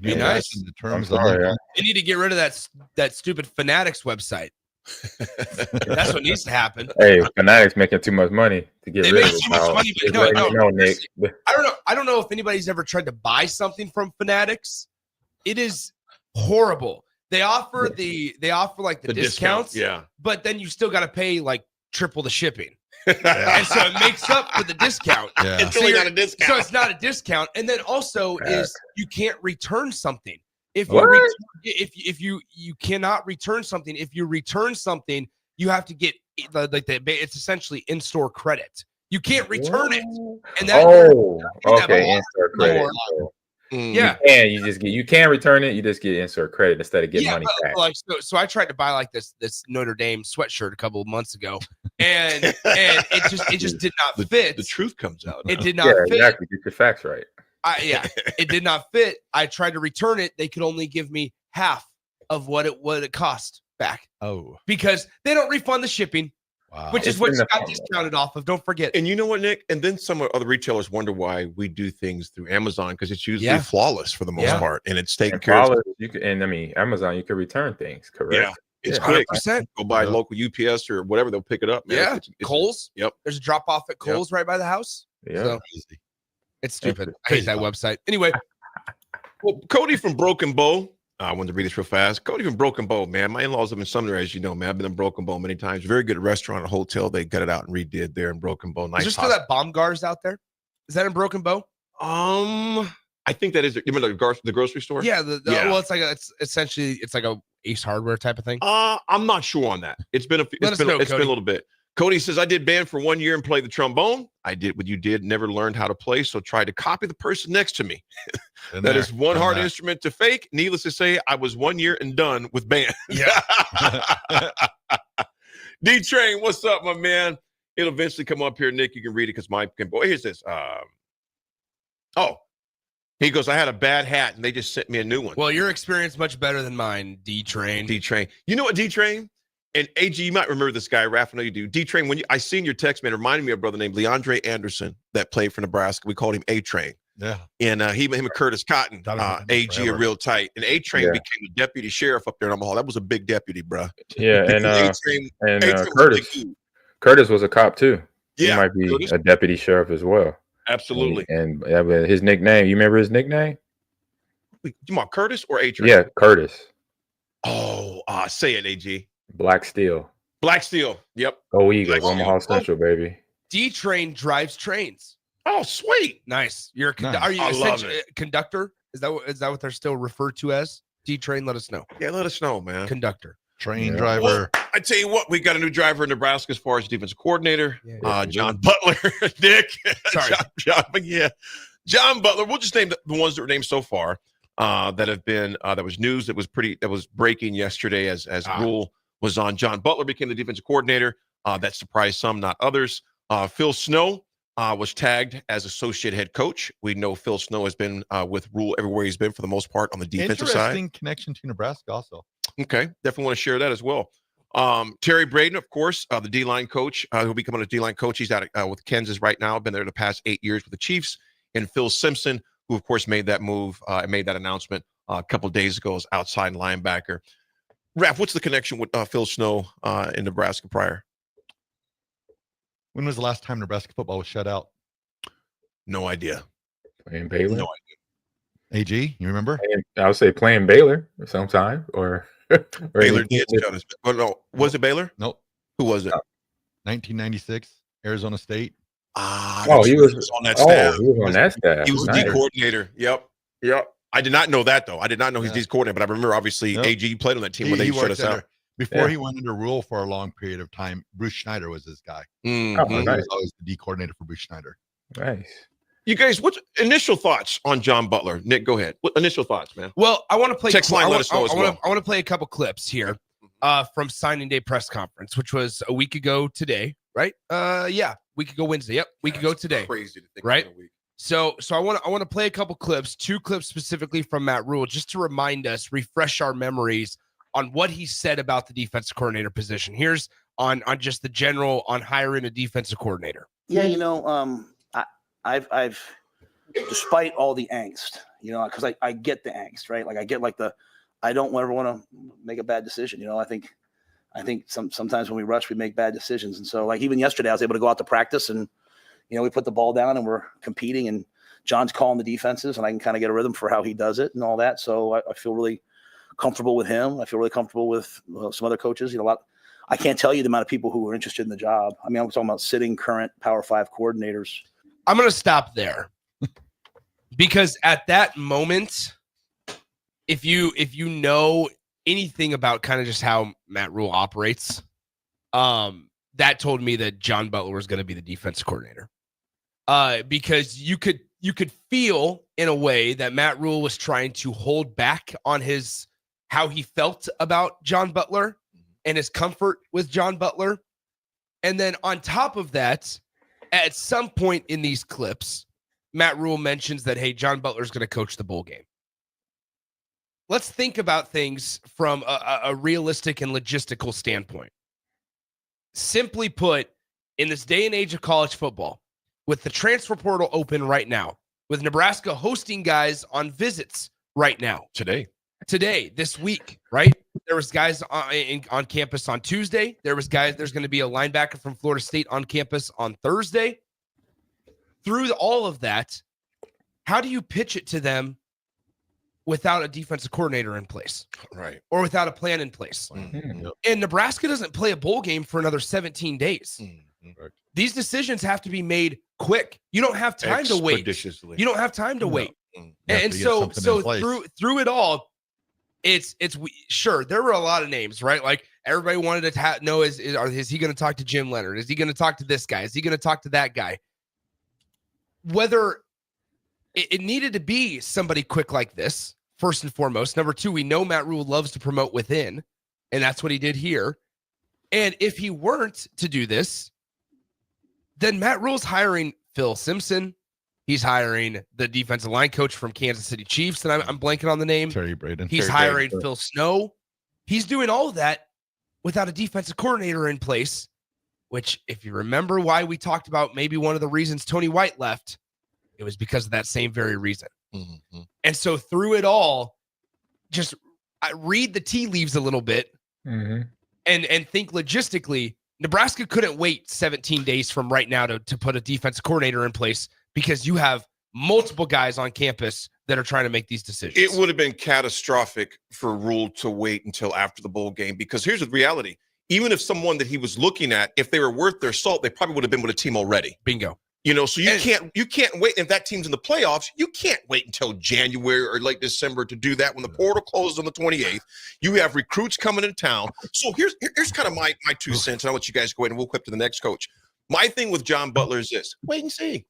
Speaker 5: Be nice.
Speaker 13: In the terms
Speaker 5: They need to get rid of that stupid Fanatics website. That's what needs to happen.
Speaker 15: Hey, Fanatics making too much money to get rid of it.
Speaker 5: Too much money, but no,
Speaker 15: Nick.
Speaker 5: I don't know if anybody's ever tried to buy something from Fanatics. It is horrible. They offer like the discounts,
Speaker 14: yeah,
Speaker 5: but then you still got to pay like triple the shipping. And so it makes up for the discount.
Speaker 14: Yeah. It's really not a discount.
Speaker 5: So it's not a discount. And then also is you can't return something. If you you cannot return something. If you return something, you have to get it's essentially in-store credit. You can't return it. And that
Speaker 15: okay, in-store credit.
Speaker 5: Yeah,
Speaker 15: you can return it. You just get insert credit instead of getting money back.
Speaker 5: So I tried to buy like this Notre Dame sweatshirt a couple of months ago, and it just did not fit.
Speaker 14: The truth comes out.
Speaker 5: It did not fit.
Speaker 15: Exactly. Get your facts right.
Speaker 5: It did not fit. I tried to return it. They could only give me half of what it cost back.
Speaker 13: Oh,
Speaker 5: because they don't refund the shipping. Wow. Which is what you got discounted off of. Don't forget.
Speaker 14: And you know what, Nick? And then some other retailers wonder why we do things through Amazon because it's usually flawless for the most part, and it's taken care of.
Speaker 15: Amazon, you can return things, correct?
Speaker 14: Yeah, it's quick.
Speaker 5: 100%.
Speaker 14: Go buy local UPS or whatever; they'll pick it up. Man.
Speaker 5: Yeah,
Speaker 14: it's
Speaker 5: Kohl's.
Speaker 14: Yep,
Speaker 5: there's a drop off at Kohl's right by the house.
Speaker 15: Yeah,
Speaker 5: so, it's stupid. I hate that website. Anyway,
Speaker 14: well, Cody from Broken Bow. I wanted to read this real fast. Cody from Broken Bow, man. My in-laws live in Sumner, as you know, man. I've been in Broken Bow many times. Very good restaurant, a hotel. They got it out and redid there in Broken Bow. Nice.
Speaker 5: Is there still that Baumgart's out there? Is that in Broken Bow?
Speaker 14: I think that is. You remember the grocery store?
Speaker 5: Yeah. Well, it's essentially like a Ace Hardware type of thing.
Speaker 14: I'm not sure on that. It's been a little bit. Cody says, I did band for 1 year and played the trombone. I did what you did, never learned how to play, so tried to copy the person next to me. That is one hard instrument to fake. Needless to say, I was 1 year and done with band.
Speaker 5: Yeah.
Speaker 14: D-Train, what's up, my man? It'll eventually come up here, Nick. You can read it because here's this. He goes, I had a bad hat, and they just sent me a new one.
Speaker 5: Well, your experience much better than mine, D-Train.
Speaker 14: D-Train. You know what, D-Train? And AG, you might remember this guy, Raff. I know you do. D-Train, when I seen your text, man, it reminded me of a brother named Leandre Anderson that played for Nebraska. We called him A-Train.
Speaker 13: Yeah.
Speaker 14: And him and Curtis Cotton, AG are real tight. And A-Train became the deputy sheriff up there in Omaha. That was a big deputy, bro.
Speaker 15: Yeah, and Curtis was a cop too.
Speaker 14: Yeah,
Speaker 15: he might be a deputy sheriff as well.
Speaker 14: Absolutely.
Speaker 15: And his nickname, you remember his nickname?
Speaker 14: You want Curtis or A-Train?
Speaker 15: Yeah, Curtis.
Speaker 14: Oh, say it, AG.
Speaker 15: Black Steel.
Speaker 14: Black Steel. Yep.
Speaker 15: Go Eagles, Omaha Central, baby.
Speaker 5: D-Train drives trains.
Speaker 14: Oh, sweet.
Speaker 5: Nice. You're are you essentially a conductor? Is that what they're still referred to as? D-Train, let us know.
Speaker 14: Yeah, let us know, man.
Speaker 5: Conductor.
Speaker 13: Train driver.
Speaker 14: Well, I tell you what, we got a new driver in Nebraska as far as defensive coordinator. John Butler. Nick.
Speaker 5: Sorry.
Speaker 14: John Butler. We'll just name the ones that were named so far that have been that was news that was breaking yesterday as Rule was on. John Butler became the defensive coordinator. That surprised some, not others. Phil Snow was tagged as associate head coach. We know Phil Snow has been with Rule everywhere he's been for the most part on the defensive side.
Speaker 13: Interesting connection to Nebraska also.
Speaker 14: Okay, definitely want to share that as well. Terry Braden, of course, the D-line coach, who'll be coming a D-line coach. He's out with Kansas right now, been there the past 8 years with the Chiefs. And Phil Simpson, who, of course, made that move and made that announcement a couple of days ago as outside linebacker. Raff, what's the connection with Phil Snow in Nebraska prior?
Speaker 13: When was the last time Nebraska football was shut out?
Speaker 14: No idea.
Speaker 15: Playing Baylor?
Speaker 14: No idea.
Speaker 13: AG, you remember?
Speaker 15: I would say playing Baylor sometime or
Speaker 14: Baylor did shut us. Oh, no. Was it Baylor?
Speaker 13: Nope.
Speaker 14: Who was it?
Speaker 13: 1996, Arizona State.
Speaker 14: He was on that staff.
Speaker 15: He was on that staff.
Speaker 14: He was the D coordinator. Yep. I did not know that, though. I did not know he's D coordinator, but I remember, obviously, AG played on that team when they shut us out.
Speaker 13: Before he went under Rule for a long period of time, Bruce Schneider was his guy. He was always the D coordinator for Bruce Schneider.
Speaker 15: Nice.
Speaker 14: You guys, what's initial thoughts on John Butler? Nick, go ahead. What initial thoughts, man?
Speaker 5: Well, I want to play.
Speaker 14: Text line, let us know as well.
Speaker 5: I want to play a couple clips here from signing day press conference, which was a week ago today, right? Week ago Wednesday. Yep, week ago today.
Speaker 14: Crazy to think
Speaker 5: right?
Speaker 14: in a week.
Speaker 5: So I want to play a couple clips, 2 clips specifically from Matt Rule, just to remind us, refresh our memories on what he said about the defensive coordinator position. Here's on just the general on hiring a defensive coordinator.
Speaker 3: Yeah, I've despite all the angst, because I get the angst, right? Like I get I don't ever want to make a bad decision. I think sometimes when we rush, we make bad decisions. And so like even yesterday, I was able to go out to practice and, we put the ball down and we're competing and John's calling the defenses and I can kind of get a rhythm for how he does it and all that. So I feel really comfortable with him. I feel really comfortable with some other coaches. I can't tell you the amount of people who are interested in the job. I mean, I'm talking about sitting current Power 5 coordinators.
Speaker 5: I'm going to stop there because at that moment, if you know anything about kind of just how Matt Rule operates, that told me that John Butler was going to be the defensive coordinator. Because you could feel in a way that Matt Rule was trying to hold back on how he felt about John Butler and his comfort with John Butler. And then on top of that, at some point in these clips, Matt Rule mentions that, hey, John Butler's going to coach the bowl game. Let's think about things from a realistic and logistical standpoint. Simply put, in this day and age of college football, with the transfer portal open right now, with Nebraska hosting guys on visits right now.
Speaker 14: Today,
Speaker 5: this week, right? There was guys on campus on Tuesday. There's going to be a linebacker from Florida State on campus on Thursday. Through all of that, how do you pitch it to them without a defensive coordinator in place?
Speaker 14: Right.
Speaker 5: Or without a plan in place?
Speaker 14: Mm-hmm.
Speaker 5: And Nebraska doesn't play a bowl game for another 17 days.
Speaker 14: Mm-hmm.
Speaker 5: These decisions have to be made quick. You don't have time to wait. You don't have time to wait. And so through it all, it's sure there were a lot of names, right? Like everybody wanted to know is he going to talk to Jim Leonard? Is he going to talk to this guy? Is he going to talk to that guy? Whether it needed to be somebody quick like this, first and foremost. Number two, we know Matt Rule loves to promote within, and that's what he did here. And if he weren't to do this, then Matt Rule's hiring Phil Simpson. He's hiring the defensive line coach from Kansas City Chiefs, and I'm blanking on the name.
Speaker 13: Terry Braden.
Speaker 5: He's hiring Phil Snow. He's doing all of that without a defensive coordinator in place, which if you remember why we talked about maybe one of the reasons Tony White left, it was because of that same very reason.
Speaker 14: Mm-hmm.
Speaker 5: And so through it all, just read the tea leaves a little bit and think logistically. Nebraska couldn't wait 17 days from right now to put a defensive coordinator in place because you have multiple guys on campus that are trying to make these decisions.
Speaker 14: It would have been catastrophic for Rule to wait until after the bowl game, because here's the reality. Even if someone that he was looking at, if they were worth their salt, they probably would have been with a team already.
Speaker 5: Bingo.
Speaker 14: So you can't wait. If that team's in the playoffs, you can't wait until January or late December to do that when the portal closes on the 28th. You have recruits coming into town. So here's kind of my 2 cents. And I want you guys to go ahead and we'll clip to the next coach. My thing with John Butler is this: wait and see.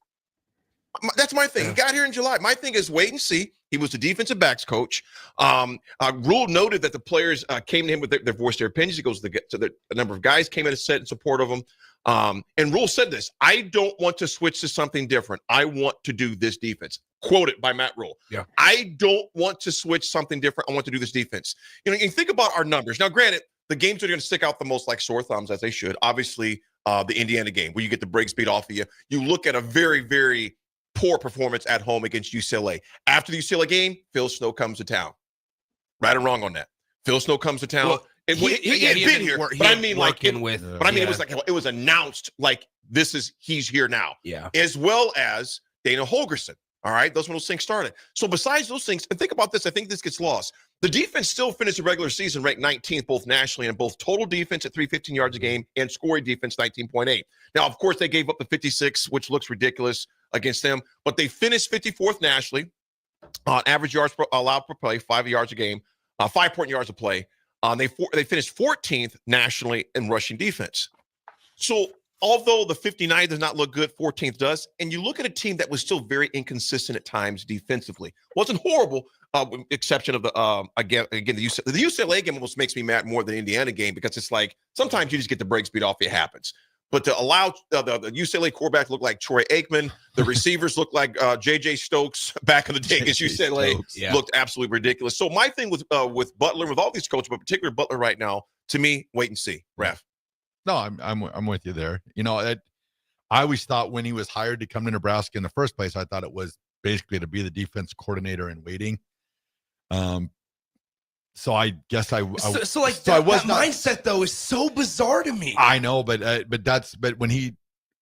Speaker 14: That's my thing. He got here in July. My thing is wait and see. He was the defensive backs coach. Rule noted that the players came to him with their voice, their opinions. He goes to the number of guys came in and said in support of him. And Rule said this: I don't want to switch to something different. I want to do this defense. Quoted by Matt Rule.
Speaker 5: Yeah.
Speaker 14: I don't want to switch something different. I want to do this defense. You think about our numbers. Now, granted, the games that are going to stick out the most like sore thumbs, as they should. Obviously, the Indiana game where you get the brakes beat off of you. You look at a very, very poor performance at home against UCLA. After the UCLA game, Phil Snow comes to town. Right or wrong on that? Phil Snow comes to town.
Speaker 5: Well,
Speaker 14: he had been here, but I mean, it was announced like he's here now.
Speaker 5: Yeah.
Speaker 14: As well as Dana Holgerson. All right. Those when those things started. So besides those things, and think about this, I think this gets lost. The defense still finished the regular season ranked 19th, both nationally and both total defense at 315 yards a game and scoring defense 19.8. Now, of course, they gave up the 56, which looks ridiculous against them, but they finished 54th nationally on average yards allowed per play, 5 yards a game, 5 yards a play. They finished 14th nationally in rushing defense. So although the 59 does not look good, 14th does. And you look at a team that was still very inconsistent at times defensively. Wasn't horrible, with exception of the the UCLA game almost makes me mad more than the Indiana game, because it's like sometimes you just get the brakes beat off. It happens. But to allow the UCLA quarterback to look like Troy Aikman, the receivers look like J.J. Stokes back in the day against UCLA, looked absolutely ridiculous. So my thing with Butler, with all these coaches, but particularly Butler right now, to me, wait and see. Raff.
Speaker 13: No, I'm with you there. I always thought when he was hired to come to Nebraska in the first place, I thought it was basically to be the defense coordinator in waiting. So I guess that
Speaker 5: mindset though is so bizarre to me.
Speaker 13: I know, but when he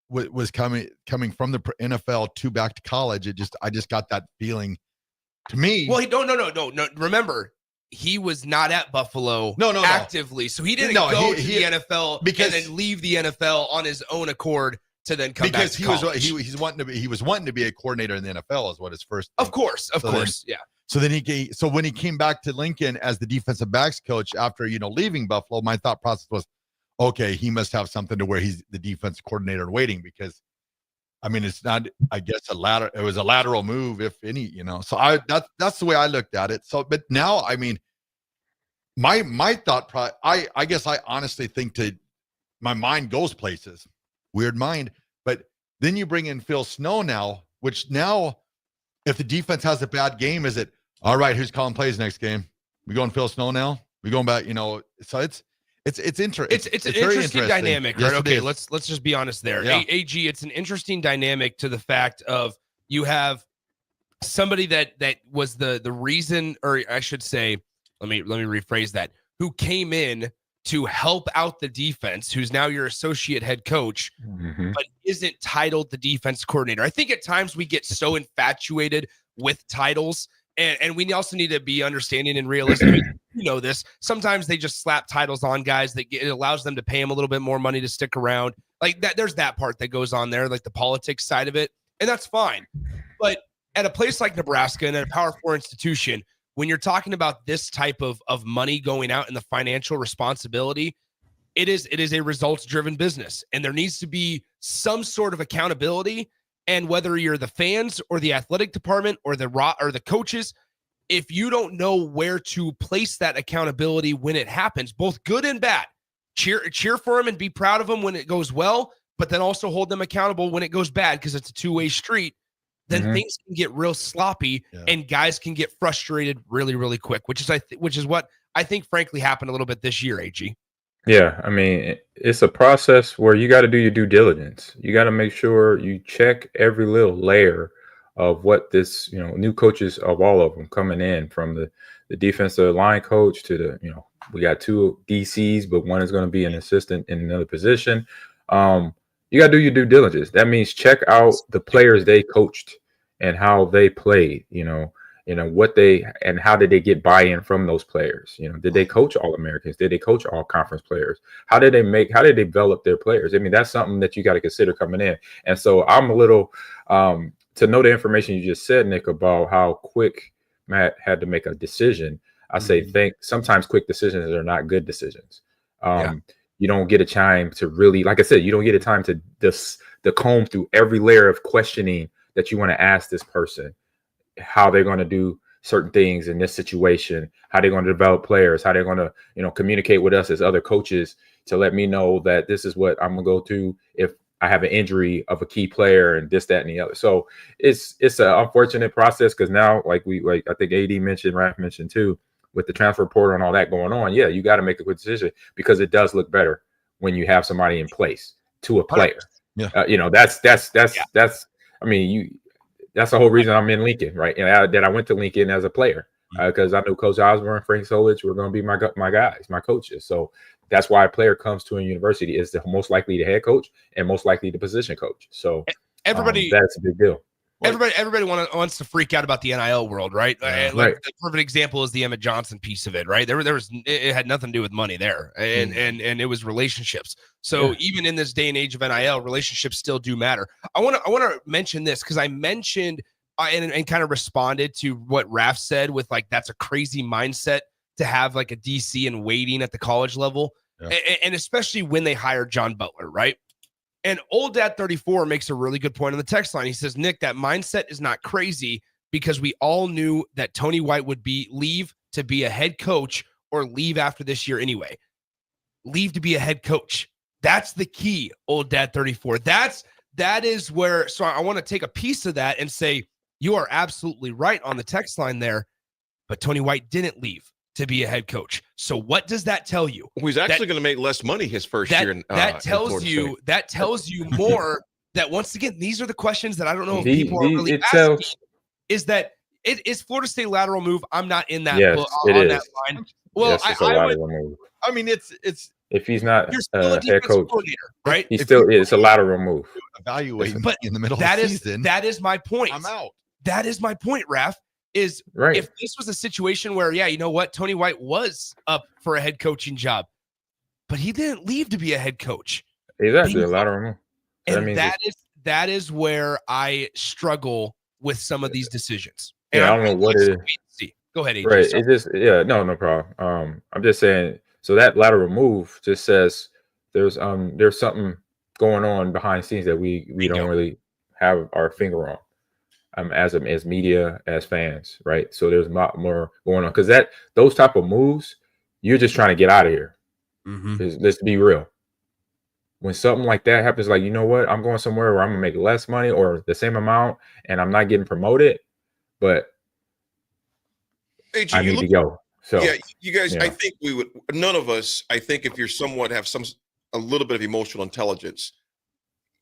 Speaker 13: was coming from the NFL back to college, I just got that feeling. To me,
Speaker 5: well, no. Remember, he was not at Buffalo actively, so he didn't go to the NFL and then leave the NFL on his own accord to then come back to college.
Speaker 13: He was wanting to be a coordinator in the NFL is what his first.
Speaker 5: Of course, yeah.
Speaker 13: So then when he came back to Lincoln as the defensive backs coach after leaving Buffalo, my thought process was, okay, he must have something to where he's the defense coordinator in waiting, because I mean it's not, I guess it was a lateral move, if any, So that's the way I looked at it. So but now I mean my thought I guess I honestly think my mind goes places. Weird mind. But then you bring in Phil Snow now, which now if the defense has a bad game, is it all right? Who's calling plays next game? We going Phil Snow now? We going back? So it's interesting.
Speaker 5: It's an interesting dynamic,
Speaker 13: yes,
Speaker 5: right? Okay, let's just be honest there.
Speaker 13: Yeah.
Speaker 5: AG, it's an interesting dynamic to the fact of you have somebody that was the reason, or I should say, let me rephrase that, who came in to help out the defense, who's now your associate head coach, but isn't titled the defense coordinator. I think at times we get so infatuated with titles, and we also need to be understanding and realistic. This. Sometimes they just slap titles on guys it allows them to pay them a little bit more money to stick around. Like that, there's that part that goes on there, like the politics side of it, and that's fine. But at a place like Nebraska and at a Power 4 institution, when you're talking about this type of money going out and the financial responsibility, it is a results-driven business, and there needs to be some sort of accountability. And whether you're the fans or the athletic department or the coaches, if you don't know where to place that accountability when it happens, both good and bad, cheer for them and be proud of them when it goes well, but then also hold them accountable when it goes bad, because it's a two-way street. Then things can get real sloppy and guys can get frustrated really, really quick, which is what I think frankly happened a little bit this year, AG.
Speaker 15: Yeah, I mean, it's a process where you got to do your due diligence. You got to make sure you check every little layer of what this, new coaches of all of them coming in from the defensive line coach to we got 2 DCs, but one is going to be an assistant in another position. You got to do your due diligence. That means check out the players they coached and how they played, what they and how did they get buy-in from those players? Did they coach all Americans? Did they coach all conference players? How did they develop their players? I mean, that's something that you got to consider coming in. And so I'm a little to know the information you just said, Nick, about how quick Matt had to make a decision. I say sometimes quick decisions are not good decisions. You don't get a time to really, like I said, you don't get a time to comb through every layer of questioning that you want to ask this person, how they're going to do certain things in this situation, how they're going to develop players, how they're going to, communicate with us as other coaches to let me know that this is what I'm going to go to if I have an injury of a key player and this, that, and the other. So it's an unfortunate process because now, like I think AD mentioned, Raff mentioned too, with the transfer portal and all that going on, yeah, you got to make a good decision because it does look better when you have somebody in place to a player.
Speaker 13: Yeah.
Speaker 15: I mean, that's the whole reason I'm in Lincoln, right? And that I went to Lincoln as a player because I knew Coach Osborne, Frank Solich were going to be my guys, my coaches. So that's why a player comes to a university is the most likely the head coach and most likely the position coach. So
Speaker 5: everybody,
Speaker 15: that's a big deal.
Speaker 5: Everybody wants to freak out about the NIL world, right?
Speaker 15: Right.
Speaker 5: The perfect example is the Emmett Johnson piece of it, right? It had nothing to do with money there, and it was relationships. So even in this day and age of NIL, relationships still do matter. I want to mention this because I mentioned and kind of responded to what Raff said with like that's a crazy mindset to have like a DC and waiting at the college level, and especially when they hired John Butler, right? And Old Dad 34 makes a really good point on the text line. He says, Nick, that mindset is not crazy because we all knew that Tony White would leave to be a head coach or leave after this year anyway. Leave to be a head coach. That's the key, Old Dad 34. That is where, so I want to take a piece of that and say, you are absolutely right on the text line there, but Tony White didn't leave to be a head coach. So what does that tell you?
Speaker 14: Well, he's actually going to make less money his first year.
Speaker 5: That tells you more that once again, these are the questions that I don't know if people are really asking. Is Florida State lateral move? I'm not in that book on that line. Well,
Speaker 15: yes, it's a lateral move.
Speaker 13: I mean, it's
Speaker 15: if he's not
Speaker 5: you're still a
Speaker 15: head coach,
Speaker 5: right?
Speaker 15: It's a lateral move.
Speaker 13: Evaluating
Speaker 5: but
Speaker 13: in the middle of the season.
Speaker 5: That is my point.
Speaker 13: I'm out.
Speaker 5: That is my point, Raff. Is
Speaker 15: right.
Speaker 5: If this was a situation where, you know what, Tony White was up for a head coaching job, but he didn't leave to be a head coach.
Speaker 15: Exactly, a lateral move. So
Speaker 5: and that is where I struggle with some of these decisions.
Speaker 15: And I don't know what it is.
Speaker 5: Go ahead, AJ.
Speaker 15: Right. It just no problem. I'm just saying. So that lateral move just says there's something going on behind the scenes that we don't really have our finger on. As media, as fans, right? So there's a lot more going on because those type of moves, you're just trying to get out of here. Let's be real. When something like that happens, like, you know what, I'm going somewhere where I'm gonna make less money or the same amount, and I'm not getting promoted, but
Speaker 14: AJ,
Speaker 15: I need to go. So
Speaker 14: yeah, you guys, I think we would. None of us, I think, if you're somewhat have a little bit of emotional intelligence,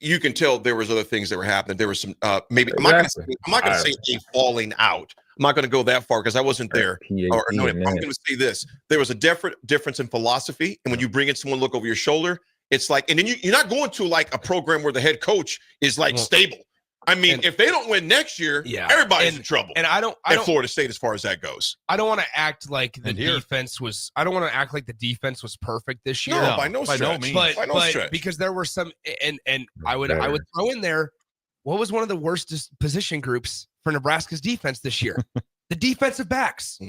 Speaker 14: you can tell there was other things that were happening. There was some maybe I'm not going to say a falling out. I'm not going to go that far because I wasn't there. I'm going to say this: there was a difference in philosophy, and when you bring in someone look over your shoulder, it's like, and then you're not going to like a program where the head coach is like stable. I mean, if they don't win next year, everybody's in trouble.
Speaker 5: And I don't
Speaker 14: Florida State as far as that goes.
Speaker 5: I don't want to act like the defense was. I don't want to act like the defense was perfect this year.
Speaker 14: No, by no stretch.
Speaker 5: But because there were some, and I would throw in there, what was one of the worst position groups for Nebraska's defense this year? The defensive backs.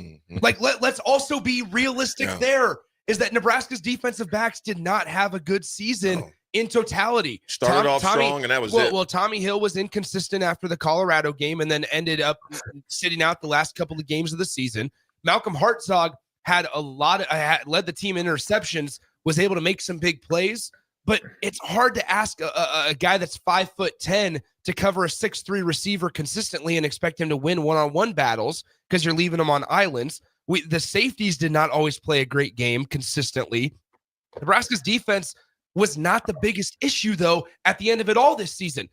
Speaker 5: Like let's also be realistic. There is that Nebraska's defensive backs did not have a good season. In totality,
Speaker 14: started off strong, and that was it.
Speaker 5: Well, Tommy Hill was inconsistent after the Colorado game, and then ended up sitting out the last couple of games of the season. Malcolm Hartzog had led the team in interceptions, was able to make some big plays, but it's hard to ask a guy that's 5'10" to cover a 6'3" receiver consistently and expect him to win one-on-one battles because you're leaving him on islands. The safeties did not always play a great game consistently. Nebraska's defense was not the biggest issue, though, at the end of it all this season.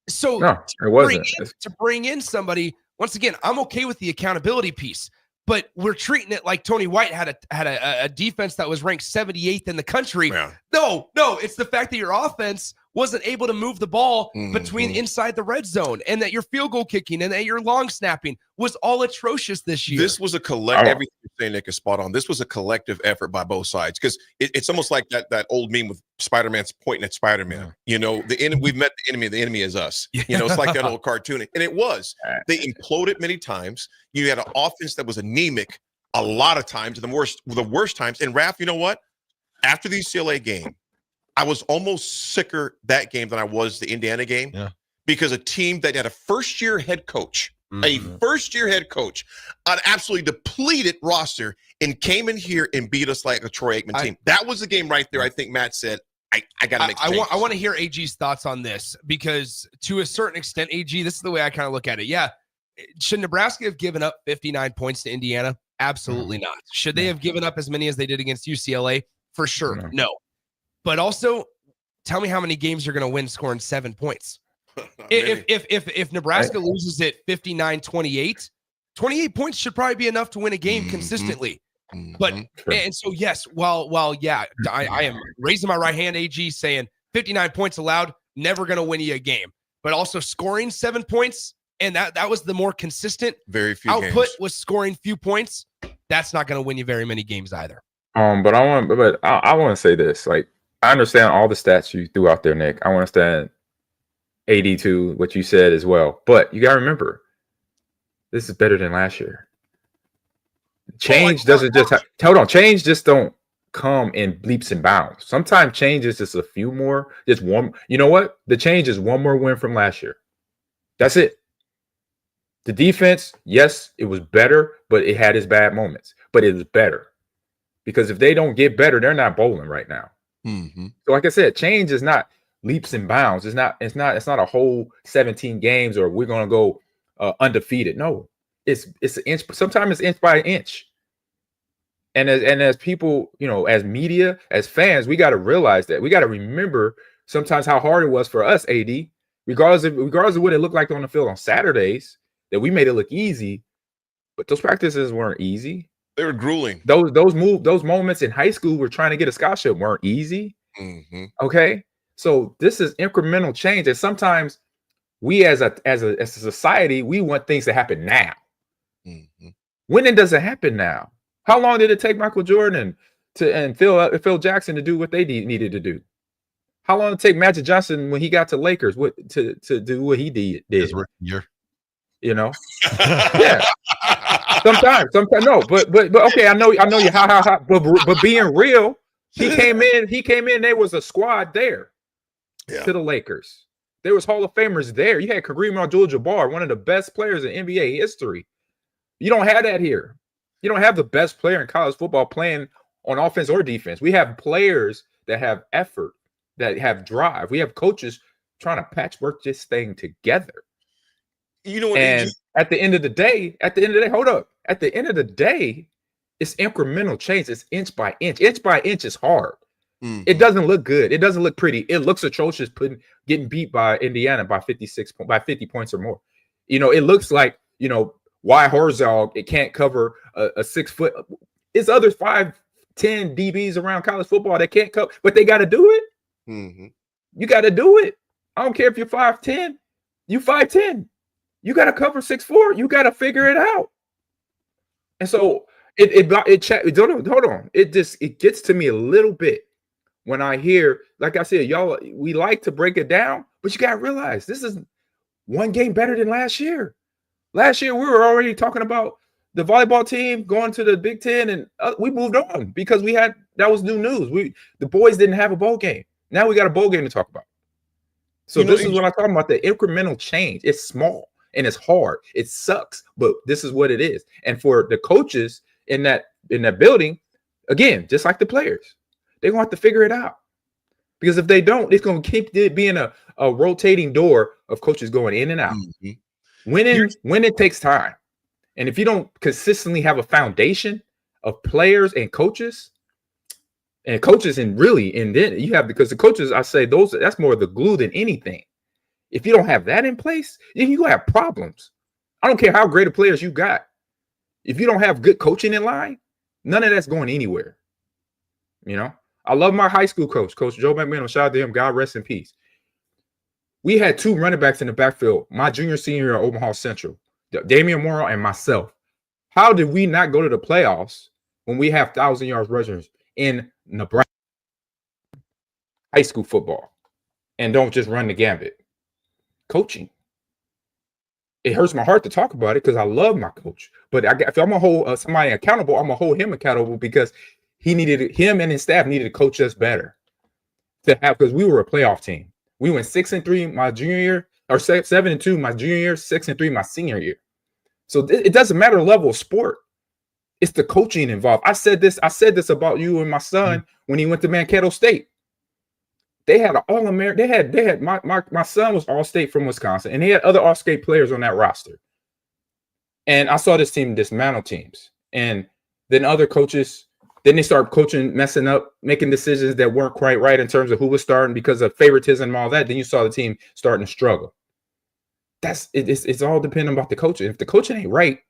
Speaker 5: So
Speaker 15: No, it wasn't.
Speaker 5: to bring in somebody, once again, I'm okay with the accountability piece, but we're treating it like Tony White had a defense that was ranked 78th in the country.
Speaker 14: Yeah.
Speaker 5: No, it's the fact that your offense wasn't able to move the ball between inside the red zone, and that your field goal kicking and that your long snapping was all atrocious this year.
Speaker 14: This was a collective. Everything you're saying, Nick, is spot on. This was a collective effort by both sides, because it's almost like that old meme with Spider-Man's pointing at Spider-Man. You know, we've met the enemy is us. You know, it's like that old cartoon, and it was. They imploded many times. You had an offense that was anemic a lot of times, and the worst times. And Raff, you know what? After the UCLA game, I was almost sicker that game than I was the Indiana game, because a team that had a first-year head coach, an absolutely depleted roster, and came in here and beat us like a Troy Aikman team. That was the game right there. I think Matt said, I got to make changes.
Speaker 5: I want to hear AG's thoughts on this, because to a certain extent, AG, this is the way I kind of look at it. Yeah. Should Nebraska have given up 59 points to Indiana? Absolutely not. Should they have given up as many as they did against UCLA? For sure. No. But also, tell me how many games you're going to win scoring 7 points. If Nebraska loses at 59-28, 28 points should probably be enough to win a game consistently. But and so yes, while I am raising my right hand, AG, saying 59 points allowed, never going to win you a game. But also scoring 7 points, and that was the more consistent
Speaker 14: very few
Speaker 5: output
Speaker 14: games.
Speaker 5: Was scoring few points. That's not going to win you very many games either.
Speaker 15: But I want to say this. Like, I understand all the stats you threw out there, Nick. I understand 82, what you said as well. But you got to remember, this is better than last year. Change doesn't just hold on. Change just don't come in leaps and bounds. Sometimes change is just a few more, just one. You know what? The change is one more win from last year. That's it. The defense, yes, it was better, but it had its bad moments. But it was better, because if they don't get better, they're not bowling right now. So, like I said, change is not leaps and bounds. It's not a whole 17 games, or we're gonna go undefeated. No, it's an inch. Sometimes it's inch by inch. And as people, you know, as media, as fans, we got to realize that. We got to remember sometimes how hard it was for us, AD, regardless of what it looked like on the field on Saturdays, that we made it look easy, but those practices weren't easy.
Speaker 14: They were grueling.
Speaker 15: Those moments in high school, we're trying to get a scholarship, weren't easy. Okay, so this is incremental change, and sometimes we as a society, we want things to happen now. When it doesn't happen now, how long did it take Michael Jordan and Phil Jackson to do what they needed to do? How long did it take Magic Johnson when he got to Lakers to do what he did?
Speaker 13: His rookie year.
Speaker 15: You know, yeah. Sometimes no, but okay, I know you how, but being real, he came in. There was a squad there to the Lakers. There was Hall of Famers there. You had Kareem Abdul-Jabbar, one of the best players in NBA history. You don't have that here. You don't have the best player in college football playing on offense or defense. We have players that have effort, that have drive. We have coaches trying to patchwork this thing together.
Speaker 14: You know what?
Speaker 15: And at the end of the day, hold up. At the end of the day, it's incremental change. It's inch by inch. Inch by inch is hard. It doesn't look good. It doesn't look pretty. It looks atrocious getting beat by Indiana by 50 points or more. You know, it looks like, you know, why Herzog, it can't cover a 6 foot. It's other 5'10" DBs around college football that can't cover, but they got to do it. You got to do it. I don't care if you're 5'10", you 5'10". You got to cover 6'4". You got to figure it out. And so hold on. It gets to me a little bit when I hear, like I said, y'all, we like to break it down, but you got to realize this is one game better than last year. Last year, we were already talking about the volleyball team going to the Big Ten, and we moved on because that was new news. The boys didn't have a bowl game. Now we got a bowl game to talk about. So this is what I'm talking about, the incremental change. It's small and it's hard. It sucks, but this is what it is. And for the coaches in that building, again, just like the players, they're going to have to figure it out. Because if they don't, it's going to keep being a rotating door of coaches going in and out. Winning takes time. And if you don't consistently have a foundation of players and coaches, And coaches, and then you have, because the coaches, I say that's more the glue than anything. If you don't have that in place, then you have problems. I don't care how great of players you got. If you don't have good coaching in line, none of that's going anywhere. You know, I love my high school coach, Coach Joe McMahon. Shout out to him. God rest in peace. We had 2 running backs in the backfield my junior, senior year at Omaha Central, Damian Morrow and myself. How did we not go to the playoffs when we have 1,000 yards rushers in Nebraska high school football and don't just run the gambit? Coaching. It hurts my heart to talk about it because I love my coach. But if I'm going to hold somebody accountable, I'm going to hold him accountable because him and his staff needed to coach us better because we were a playoff team. We went 6-3 my junior year, or 7-2 my junior year, 6-3 my senior year. So it doesn't matter the level of sport. It's the coaching involved. I said this about you and my son when he went to Mankato State. They had an All-American. They had my son was All-State from Wisconsin, and they had other All-State players on that roster. And I saw this team dismantle teams. And then other coaches, then they start coaching, messing up, making decisions that weren't quite right in terms of who was starting because of favoritism and all that. Then you saw the team starting to struggle. It's all dependent about the coaching. If the coaching ain't right,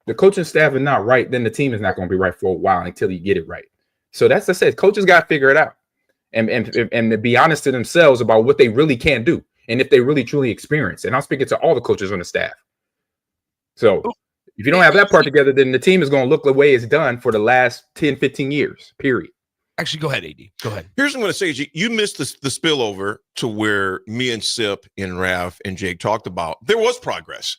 Speaker 15: the coaching staff is not right, then the team is not going to be right for a while until you get it right. So that's what I said. Coaches got to figure it out and to be honest to themselves about what they really can do and if they really truly experience. And I'm speaking to all the coaches on the staff. So if you don't have that part together, then the team is going to look the way it's done for the last 10, 15 years, period.
Speaker 5: Actually, go ahead, AD. Go ahead.
Speaker 14: Here's what I'm going to say, G. You missed the spillover to where me and Sip and Raff and Jake talked about. There was progress,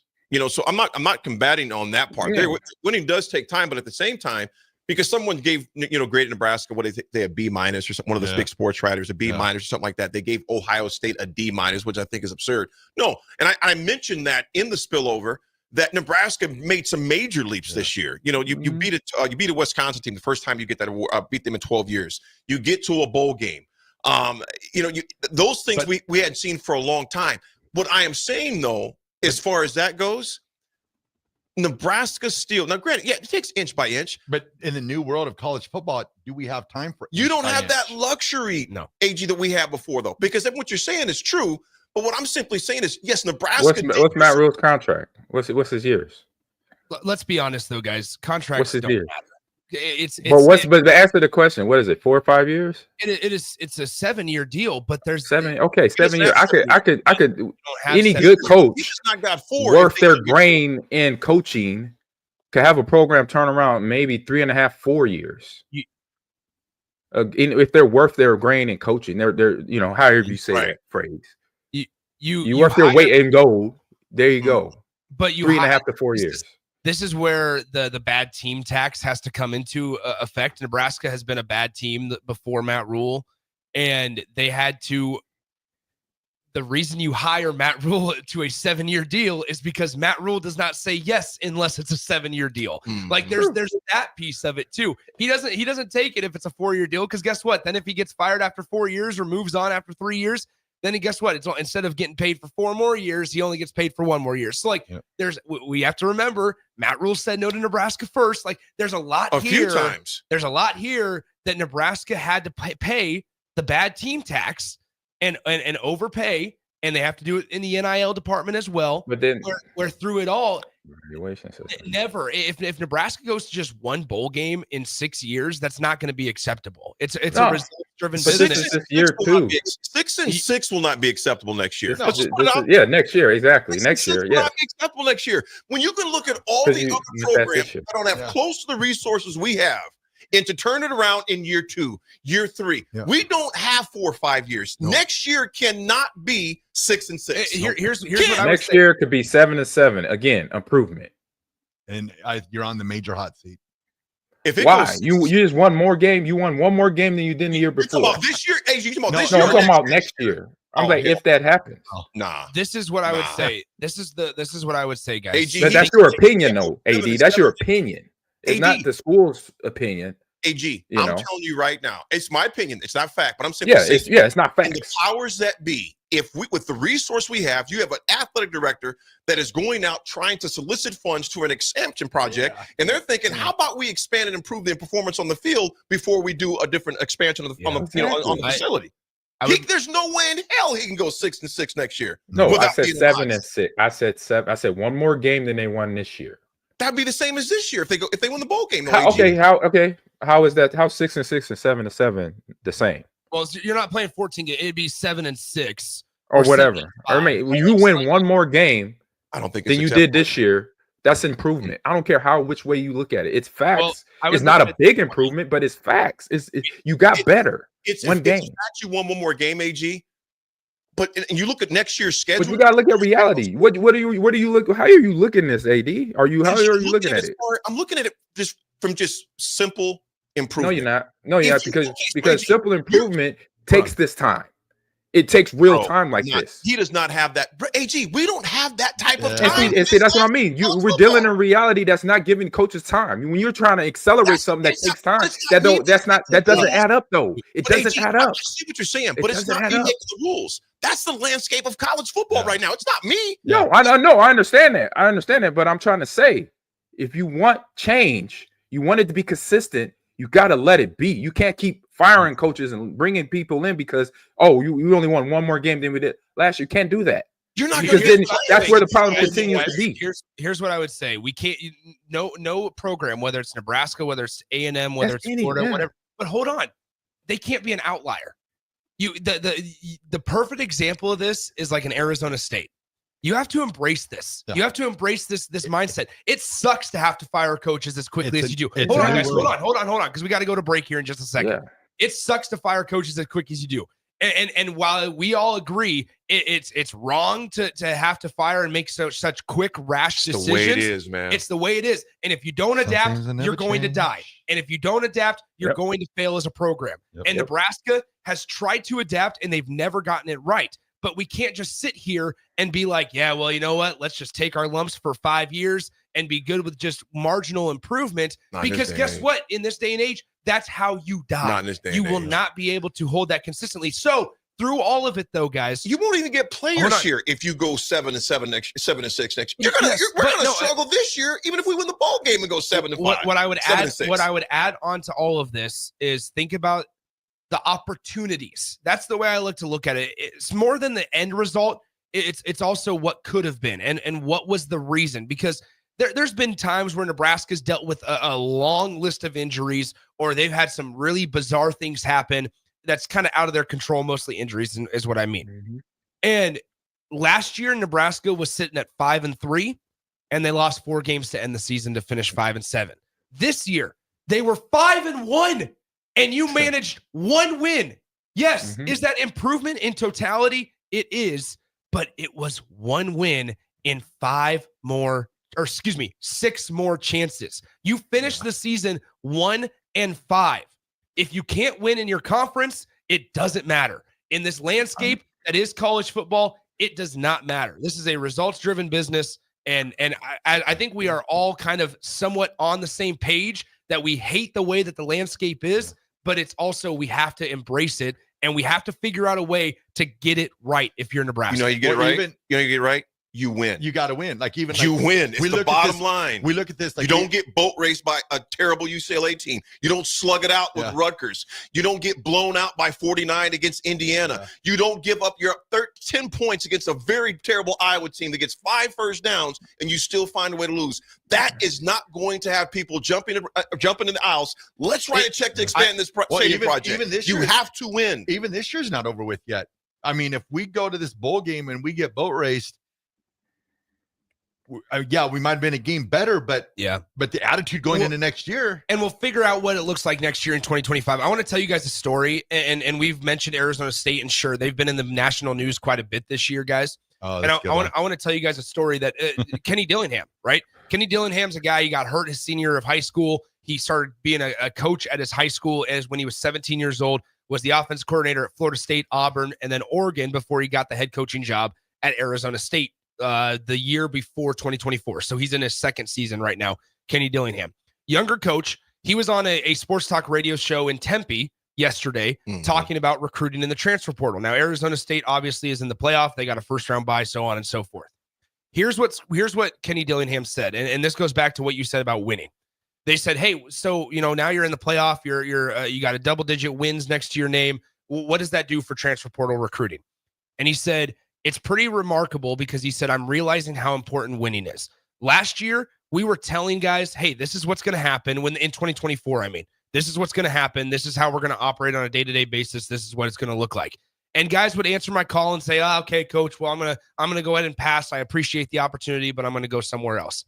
Speaker 14: so I'm not combating on that part.
Speaker 15: Yeah.
Speaker 14: Winning does take time, but at the same time, because someone gave, Great Nebraska, what they a B- or something, one of those big sports writers, a B- or something like that. They gave Ohio State a D-, which I think is absurd. No, and I mentioned that in the spillover that Nebraska made some major leaps this year. You beat a Wisconsin team the first time you get that award, beat them in 12 years. You get to a bowl game. Those things we hadn't seen for a long time. What I am saying, though, as far as that goes, Nebraska still, now granted, it takes inch by inch.
Speaker 13: But in the new world of college football, do we have time for
Speaker 14: You don't have that luxury, AG, that we had before, though, because what you're saying is true. But what I'm simply saying is, yes, Nebraska.
Speaker 15: What's Matt Rule's contract? What's his years?
Speaker 5: Let's be honest, though, guys. Contracts
Speaker 15: What's his
Speaker 5: don't
Speaker 15: years?
Speaker 5: matter.
Speaker 15: But to answer the question, what is it? 4 or 5 years?
Speaker 5: It's a 7-year deal, but there's
Speaker 15: 7. Okay, 7 years. I could. Any
Speaker 5: 7
Speaker 15: good coach
Speaker 14: He just not got 4
Speaker 15: worth their grain in coaching could have a program turn around maybe 3.5, 4 years. If they're worth their grain in coaching, they're however you say that phrase. You worth their weight in gold. There you go.
Speaker 5: But
Speaker 15: 3.5 to 4 years.
Speaker 5: This is where the bad team tax has to come into effect. Nebraska has been a bad team before Matt Rule, and they had to. The reason you hire Matt Rule to a 7-year deal is because Matt Rule does not say yes unless it's a 7-year deal. Like there's that piece of it too. He doesn't take it if it's a 4-year deal, because guess what? Then if he gets fired after 4 years or moves on after 3 years, then guess what? It's instead of getting paid for 4 more years, he only gets paid for 1 more year. So we have to remember Matt Rule said no to Nebraska first. Like there's a few times. There's a lot here that Nebraska had to pay the bad team tax and overpay, and they have to do it in the NIL department as well. But then where through it all, never. If Nebraska goes to just 1 bowl game in 6 years, that's not going to be acceptable. It's a result-driven business.
Speaker 14: 6 and 6 will not be acceptable next year.
Speaker 15: Next year, exactly. Next year,
Speaker 14: will not be acceptable next year. When you can look at all the other programs that don't have close to the resources we have, and to turn it around in year 2, year 3, we don't have 4 or 5 years. No. Next year cannot be 6 and 6.
Speaker 5: Here's what I would
Speaker 15: next
Speaker 5: say.
Speaker 15: year could be 7 and 7. Again, improvement.
Speaker 13: And you're on the major hot seat.
Speaker 15: Why? You just won more game. You won 1 more game than you did the year before.
Speaker 14: Talking about this year? Hey, you talking about this
Speaker 15: year?
Speaker 14: No,
Speaker 15: I'm talking about next year. I'm if that happens.
Speaker 14: Nah.
Speaker 5: This is what I would say. This is what I would say, guys.
Speaker 15: That's your opinion, though, AD. That's your opinion. It's not the school's opinion.
Speaker 14: AG,
Speaker 15: You
Speaker 14: I'm
Speaker 15: know?
Speaker 14: telling you right now, it's my opinion. It's not fact, but I'm simply
Speaker 15: Yeah,
Speaker 14: saying,
Speaker 15: it's not
Speaker 14: and the
Speaker 15: facts.
Speaker 14: powers that be, if we, with the resource we have, you have an athletic director that is going out trying to solicit funds to an expansion project, and they're thinking, how about we expand and improve the performance on the field before we do a different expansion of the, on the facility? There's no way in hell he can go 6-6 next year.
Speaker 15: No, I
Speaker 14: without
Speaker 15: said
Speaker 14: being
Speaker 15: 7-6. I said 7. I said one more game than they won this year.
Speaker 14: That'd be the same as this year if they win the bowl game.
Speaker 15: How is that? How 6-6 and 7-7 the same?
Speaker 5: Well, so you're not playing 14 games. It'd be 7-6
Speaker 15: Or whatever. Or when you win one more game,
Speaker 14: I don't think
Speaker 15: than you did this year. That's improvement. I don't care which way you look at it. It's facts. It's not a big improvement, but it's facts. You got better. One game.
Speaker 14: It's actually one more game, AG. But and you look at next year's schedule.
Speaker 15: But you gotta look at reality. What do you look? How are you looking at this, AD? How are you looking at it?
Speaker 14: I'm looking at it just from simple improvement.
Speaker 15: No, you're not. No, you're not, because simple improvement takes this time. It takes real time like this.
Speaker 14: He does not have that. AG, we don't have that type of
Speaker 15: And
Speaker 14: time.
Speaker 15: see, that's what I mean. We're dealing in reality that's not giving coaches time. When you're trying to accelerate something that takes time, that doesn't add up though. It doesn't add up.
Speaker 14: I see what you're saying, but it's not me making the rules. That's the landscape of college football right now. It's not me.
Speaker 15: No, I know. I understand that. But I'm trying to say, if you want change, you want it to be consistent, you got to let it be. You can't keep firing coaches and bringing people in because, you only won one more game than we did last year. You can't do that.
Speaker 14: You're not
Speaker 15: because then that's where the problem continues to be.
Speaker 5: Here's what I would say: we can't no program, whether it's Nebraska, whether it's A&M, whether it's Florida, whatever. But hold on, they can't be an outlier. The perfect example of this is like an Arizona State. You have to embrace this. Yeah. You have to embrace this mindset. It sucks to have to fire coaches as quickly as you do. Hold on, guys. Hold on, because we got to go to break here in just a second. Yeah. It sucks to fire coaches as quick as you do. And while we all agree it's wrong to have to fire and make such quick, rash decisions.
Speaker 14: The way it is, man.
Speaker 5: It's the way it is. And if you don't adapt, you're going to die. And if you don't adapt, you're going to fail as a program. And Nebraska has tried to adapt, and they've never gotten it right. But we can't just sit here and be like, yeah, well, you know what? Let's just take our lumps for 5 years and be good with just marginal improvement. Because guess what? In this day and age, that's how you die.
Speaker 14: Not in this day
Speaker 5: you will not be able to hold that consistently. So through all of it, though, guys,
Speaker 14: you won't even get players here if you go 7-6 next year. We're gonna struggle this year, even if we win the ball game and go 7-5.
Speaker 5: What I would add on to all of this is think about the opportunities. That's the way I look at it. It's more than the end result. It's also what could have been and what was the reason. Because there's been times where Nebraska's dealt with a long list of injuries, or they've had some really bizarre things happen that's kind of out of their control, mostly injuries is what I mean. Mm-hmm. And last year, Nebraska was sitting at 5-3, and they lost 4 games to end the season to finish 5-7. This year, they were 5-1. And you managed 1 win. Yes. Mm-hmm. Is that improvement in totality? It is, but it was 1 win in 6 more chances. You finished the season 1-5. If you can't win in your conference, it doesn't matter. In this landscape that is college football, it does not matter. This is a results-driven business, and I think we are all kind of somewhat on the same page that we hate the way that the landscape is, but it's also we have to embrace it, and we have to figure out a way to get it right if you're Nebraska.
Speaker 14: You know, you get it right. You win.
Speaker 13: You got to win.
Speaker 14: You win. It's the bottom line.
Speaker 13: We look at this.
Speaker 14: You don't get boat raced by a terrible UCLA team. You don't slug it out with Rutgers. You don't get blown out by 49 against Indiana. Yeah. You don't give up your 10 points against a very terrible Iowa team that gets 5 first downs, and you still find a way to lose. That is not going to have people jumping in the aisles. Let's write a check to expand this stadium project.
Speaker 13: Even this
Speaker 14: you
Speaker 13: year,
Speaker 14: have to win.
Speaker 13: Even this year's not over with yet. I mean, if we go to this bowl game and we get boat raced, we might have been a game better, but the attitude going into next year,
Speaker 5: and we'll figure out what it looks like next year in 2025. I want to tell you guys a story, and we've mentioned Arizona State, and sure, they've been in the national news quite a bit this year, guys. And I want to tell you guys a story that Kenny Dillingham, right? Kenny Dillingham's a guy. He got hurt his senior year of high school. He started being a coach at his high school as when he was 17 years old. Was the offensive coordinator at Florida State, Auburn, and then Oregon before he got the head coaching job at Arizona State the year before 2024. So he's in his second season right now, Kenny Dillingham. Younger coach. He was on a sports talk radio show in Tempe yesterday talking about recruiting in the transfer portal. Now, Arizona State obviously is in the playoff. They got a first-round bye, so on and so forth. Here's what Kenny Dillingham said, and this goes back to what you said about winning. They said, hey, so, now you're in the playoff. You got a double-digit wins next to your name. What does that do for transfer portal recruiting? And he said, it's pretty remarkable because he said, I'm realizing how important winning is. Last year, we were telling guys, hey, this is what's going to happen in 2024. This is what's going to happen. This is how we're going to operate on a day-to-day basis. This is what it's going to look like. And guys would answer my call and say, okay, coach, well, I'm going to go ahead and pass. I appreciate the opportunity, but I'm going to go somewhere else.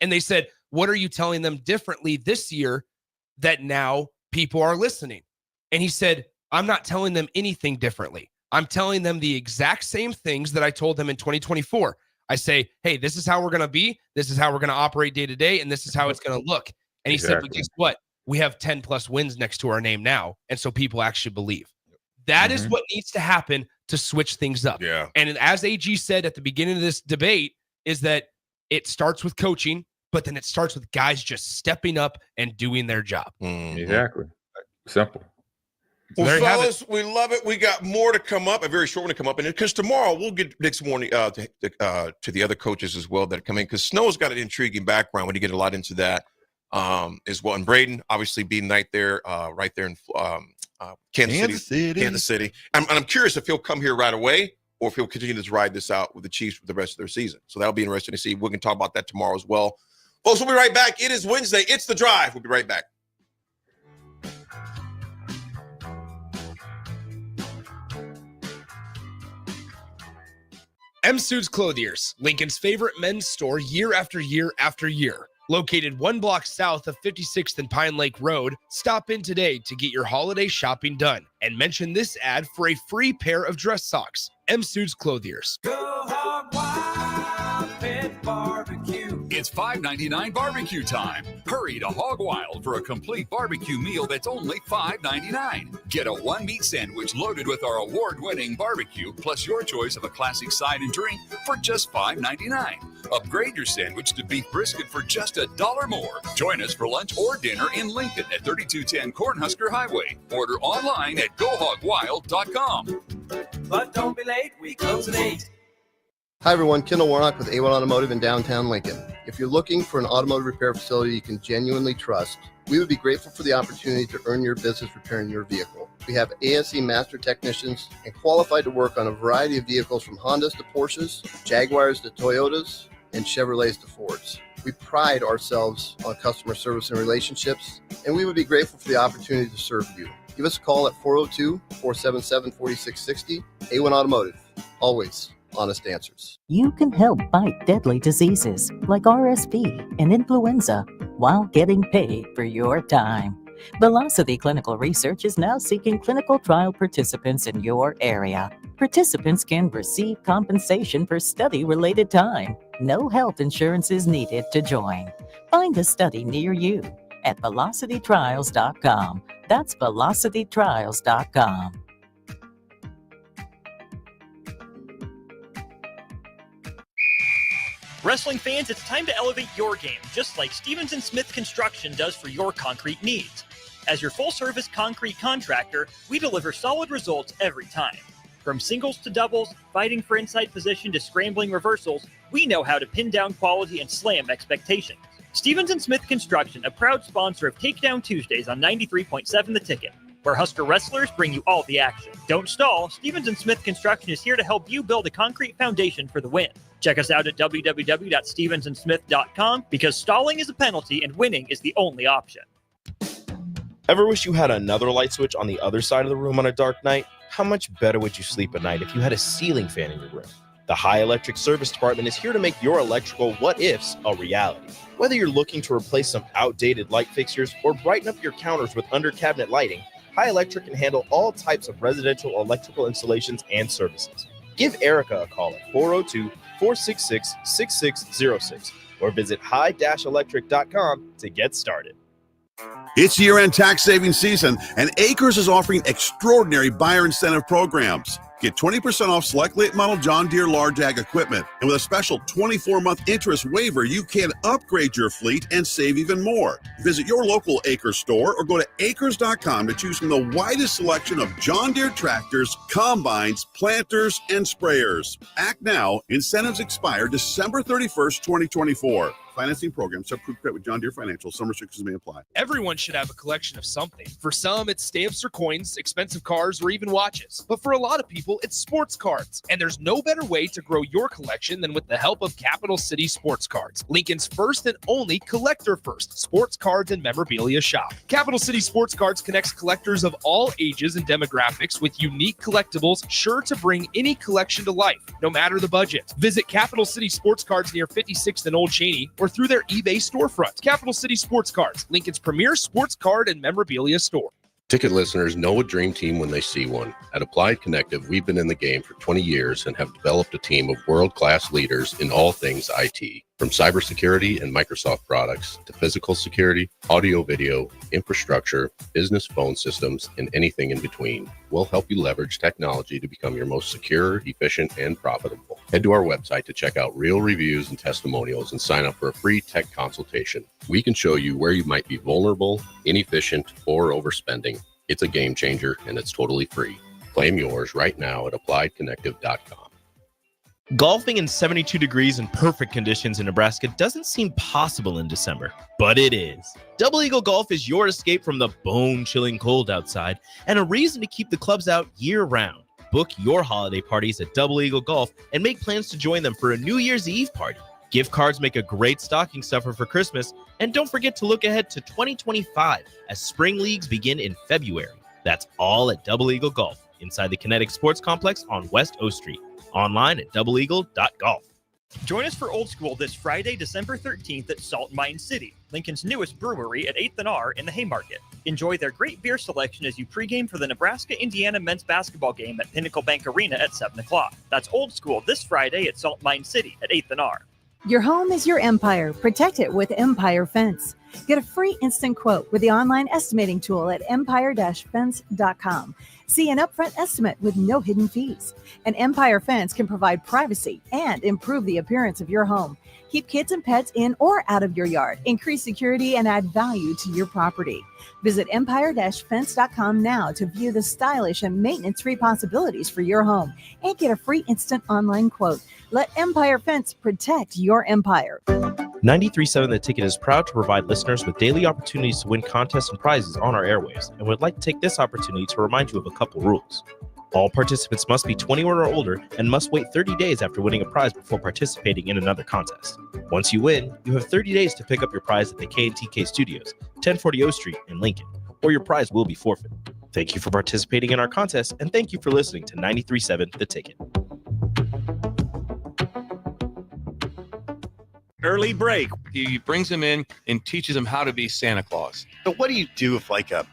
Speaker 5: And they said, what are you telling them differently this year that now people are listening? And he said, I'm not telling them anything differently. I'm telling them the exact same things that I told them in 2024. I say, hey, this is how we're going to be. This is how we're going to operate day to day. And this is how it's going to look. And he said, but guess what? We have 10 plus wins next to our name now. And so people actually believe. That is what needs to happen to switch things up.
Speaker 14: Yeah.
Speaker 5: And as AG said at the beginning of this debate, is that it starts with coaching, but then it starts with guys just stepping up and doing their job.
Speaker 15: Exactly. Simple.
Speaker 14: Well, fellas, we love it. We got more to come up, a very short one to come up. And because tomorrow we'll get next morning to the other coaches as well that are coming, because Snow's got an intriguing background. We get a lot into that as well. And Braden, obviously, being right there in Kansas City. I'm curious if he'll come here right away or if he'll continue to ride this out with the Chiefs for the rest of their season. So that'll be interesting to see. We can talk about that tomorrow as well. Folks, we'll be right back. It is Wednesday. It's The Drive. We'll be right back.
Speaker 5: M Suits Clothiers, Lincoln's favorite men's store year after year after year. Located 1 block south of 56th and Pine Lake Road, stop in today to get your holiday shopping done and mention this ad for a free pair of dress socks. M Suits Clothiers.
Speaker 7: Go Hog Wild Pit Barbecue. It's $5.99 barbecue time. Hurry to Hog Wild for a complete barbecue meal that's only $5.99. Get a 1-meat sandwich loaded with our award-winning barbecue, plus your choice of a classic side and drink for just $5.99. Upgrade your sandwich to beef brisket for just $1 more. Join us for lunch or dinner in Lincoln at 3210 Cornhusker Highway. Order online at GoHogWild.com.
Speaker 19: But don't be late, we close at 8.
Speaker 20: Hi everyone, Kendall Warnock with A1 Automotive in downtown Lincoln. If you're looking for an automotive repair facility you can genuinely trust, we would be grateful for the opportunity to earn your business repairing your vehicle. We have ASE master technicians and qualified to work on a variety of vehicles from Hondas to Porsches, Jaguars to Toyotas, and Chevrolets to Fords. We pride ourselves on customer service and relationships, and we would be grateful for the opportunity to serve you. Give us a call at 402-477-4660. A1 Automotive, always honest answers.
Speaker 21: You can help fight deadly diseases like RSV and influenza while getting paid for your time. Velocity Clinical Research is now seeking clinical trial participants in your area. Participants can receive compensation for study-related time. No health insurance is needed to join. Find a study near you at velocitytrials.com. That's velocitytrials.com.
Speaker 2: Wrestling fans, it's time to elevate your game, just like Stevens & Smith Construction does for your concrete needs. As your full-service concrete contractor, we deliver solid results every time. From singles to doubles, fighting for inside position to scrambling reversals, we know how to pin down quality and slam expectations. Stevens & Smith Construction, a proud sponsor of Takedown Tuesdays on 93.7 The Ticket, where Husker wrestlers bring you all the action. Don't stall, Stevens & Smith Construction is here to help you build a concrete foundation for the win. Check us out at www.stevensandsmith.com because stalling is a penalty and winning is the only option.
Speaker 1: Ever wish you had another light switch on the other side of the room on a dark night? How much better would you sleep at night if you had a ceiling fan in your room? The High Electric Service Department is here to make your electrical what-ifs a reality. Whether you're looking to replace some outdated light fixtures or brighten up your counters with under-cabinet lighting, High Electric can handle all types of residential electrical installations and services. Give Erica a call at 402-466-6606 or visit high-electric.com to get started.
Speaker 22: It's year-end tax saving season, and Acres is offering extraordinary buyer incentive programs.
Speaker 4: Get 20% off select late model John Deere large ag equipment. And with a special 24-month interest waiver, you can upgrade your fleet and save even more. Visit your local Acres store or go to acres.com to choose from the widest selection of John Deere tractors, combines, planters, and sprayers. Act now. Incentives expire December 31st, 2024. Financing programs approved credit with John Deere Financial. Some restrictions may apply.
Speaker 5: Everyone should have a collection of something. For some, it's stamps or coins, expensive cars, or even watches. But for a lot of people, it's sports cards. And there's no better way to grow your collection than with the help of Capital City Sports Cards, Lincoln's first and only collector-first sports cards and memorabilia shop. Capital City Sports Cards connects collectors of all ages and demographics with unique collectibles sure to bring any collection to life, no matter the budget. Visit Capital City Sports Cards near 56th and Old Cheney, or through their eBay storefront. Capital City Sports Cards, Lincoln's premier sports card and memorabilia store.
Speaker 6: Ticket listeners know a dream team when they see one. At Applied Connective, we've been in the game for 20 years and have developed a team of world-class leaders in all things IT. From cybersecurity and Microsoft products to physical security, audio-video, infrastructure, business phone systems, and anything in between. We'll help you leverage technology to become your most secure, efficient, and profitable. Head to our website to check out real reviews and testimonials and sign up for a free tech consultation. We can show you where you might be vulnerable, inefficient, or overspending. It's a game changer, and it's totally free. Claim yours right now at appliedconnective.com.
Speaker 1: Golfing in 72 degrees and perfect conditions in Nebraska doesn't seem possible in December, but it is. Double Eagle Golf is your escape from the bone-chilling cold outside and a reason to keep the clubs out year-round. Book your holiday parties at Double Eagle Golf and make plans to join them for a New Year's Eve party. Gift cards make a great stocking stuffer for Christmas, and don't forget to look ahead to 2025 as spring leagues begin in February. That's all at Double Eagle Golf inside the Kinetic Sports Complex on West O Street. Online at doubleeagle.golf.
Speaker 2: Join us for Old School this Friday, December 13th at Salt Mine City, Lincoln's newest brewery at 8th and R in the Haymarket. Enjoy their great beer selection as you pregame for the Nebraska-Indiana men's basketball game at Pinnacle Bank Arena at 7 o'clock. That's Old School this Friday at Salt Mine City at 8th and R.
Speaker 10: Your home is your empire. Protect it with Empire Fence. Get a free instant quote with the online estimating tool at empire-fence.com. See an upfront estimate with no hidden fees. An Empire Fence can provide privacy and improve the appearance of your home. Keep kids and pets in or out of your yard. Increase security and add value to your property. Visit empire-fence.com now to view the stylish and maintenance-free possibilities for your home and get a free instant online quote. Let Empire Fence protect your empire.
Speaker 1: 93.7 The Ticket is proud to provide listeners with daily opportunities to win contests and prizes on our airwaves, and would like to take this opportunity to remind you of a couple rules. All participants must be 21 or older and must wait 30 days after winning a prize before participating in another contest. Once you win, you have 30 days to pick up your prize at the K&TK Studios, 1040 O Street in Lincoln, or your prize will be forfeited. Thank you for participating in our contest, and thank you for listening to 93.7 The Ticket.
Speaker 11: Early break.
Speaker 16: He brings him in and teaches him how to be Santa Claus.
Speaker 12: So what do you do if like a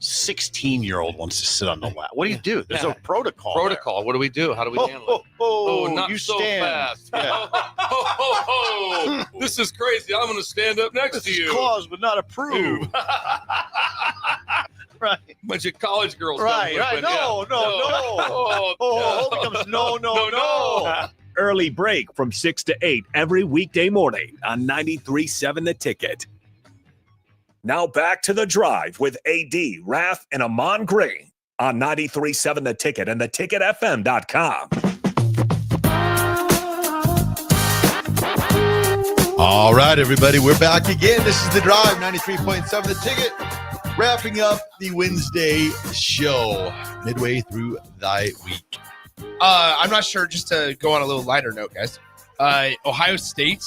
Speaker 12: 16-year-old wants to sit on the lap? What do you do? There's a protocol.
Speaker 16: Protocol. What do we do? How do we handle it? Not
Speaker 12: you
Speaker 16: so
Speaker 12: stand.
Speaker 16: fast.
Speaker 12: Yeah.
Speaker 16: This is crazy. I'm going to stand up next to you.
Speaker 12: Clause would not approve. Right.
Speaker 16: Bunch of college girls.
Speaker 12: Right. No. It becomes no.
Speaker 11: Early break from 6 to 8 every weekday morning on 93.7 The Ticket. Now back to The Drive with AD, Raff, and Ahman Green on 93.7 The Ticket and theticketfm.com.
Speaker 13: All right, everybody, we're back again. This is The Drive, 93.7 The Ticket. Wrapping up the Wednesday show midway through thy week.
Speaker 5: I'm not sure, just to go on a little lighter note, guys. Ohio State,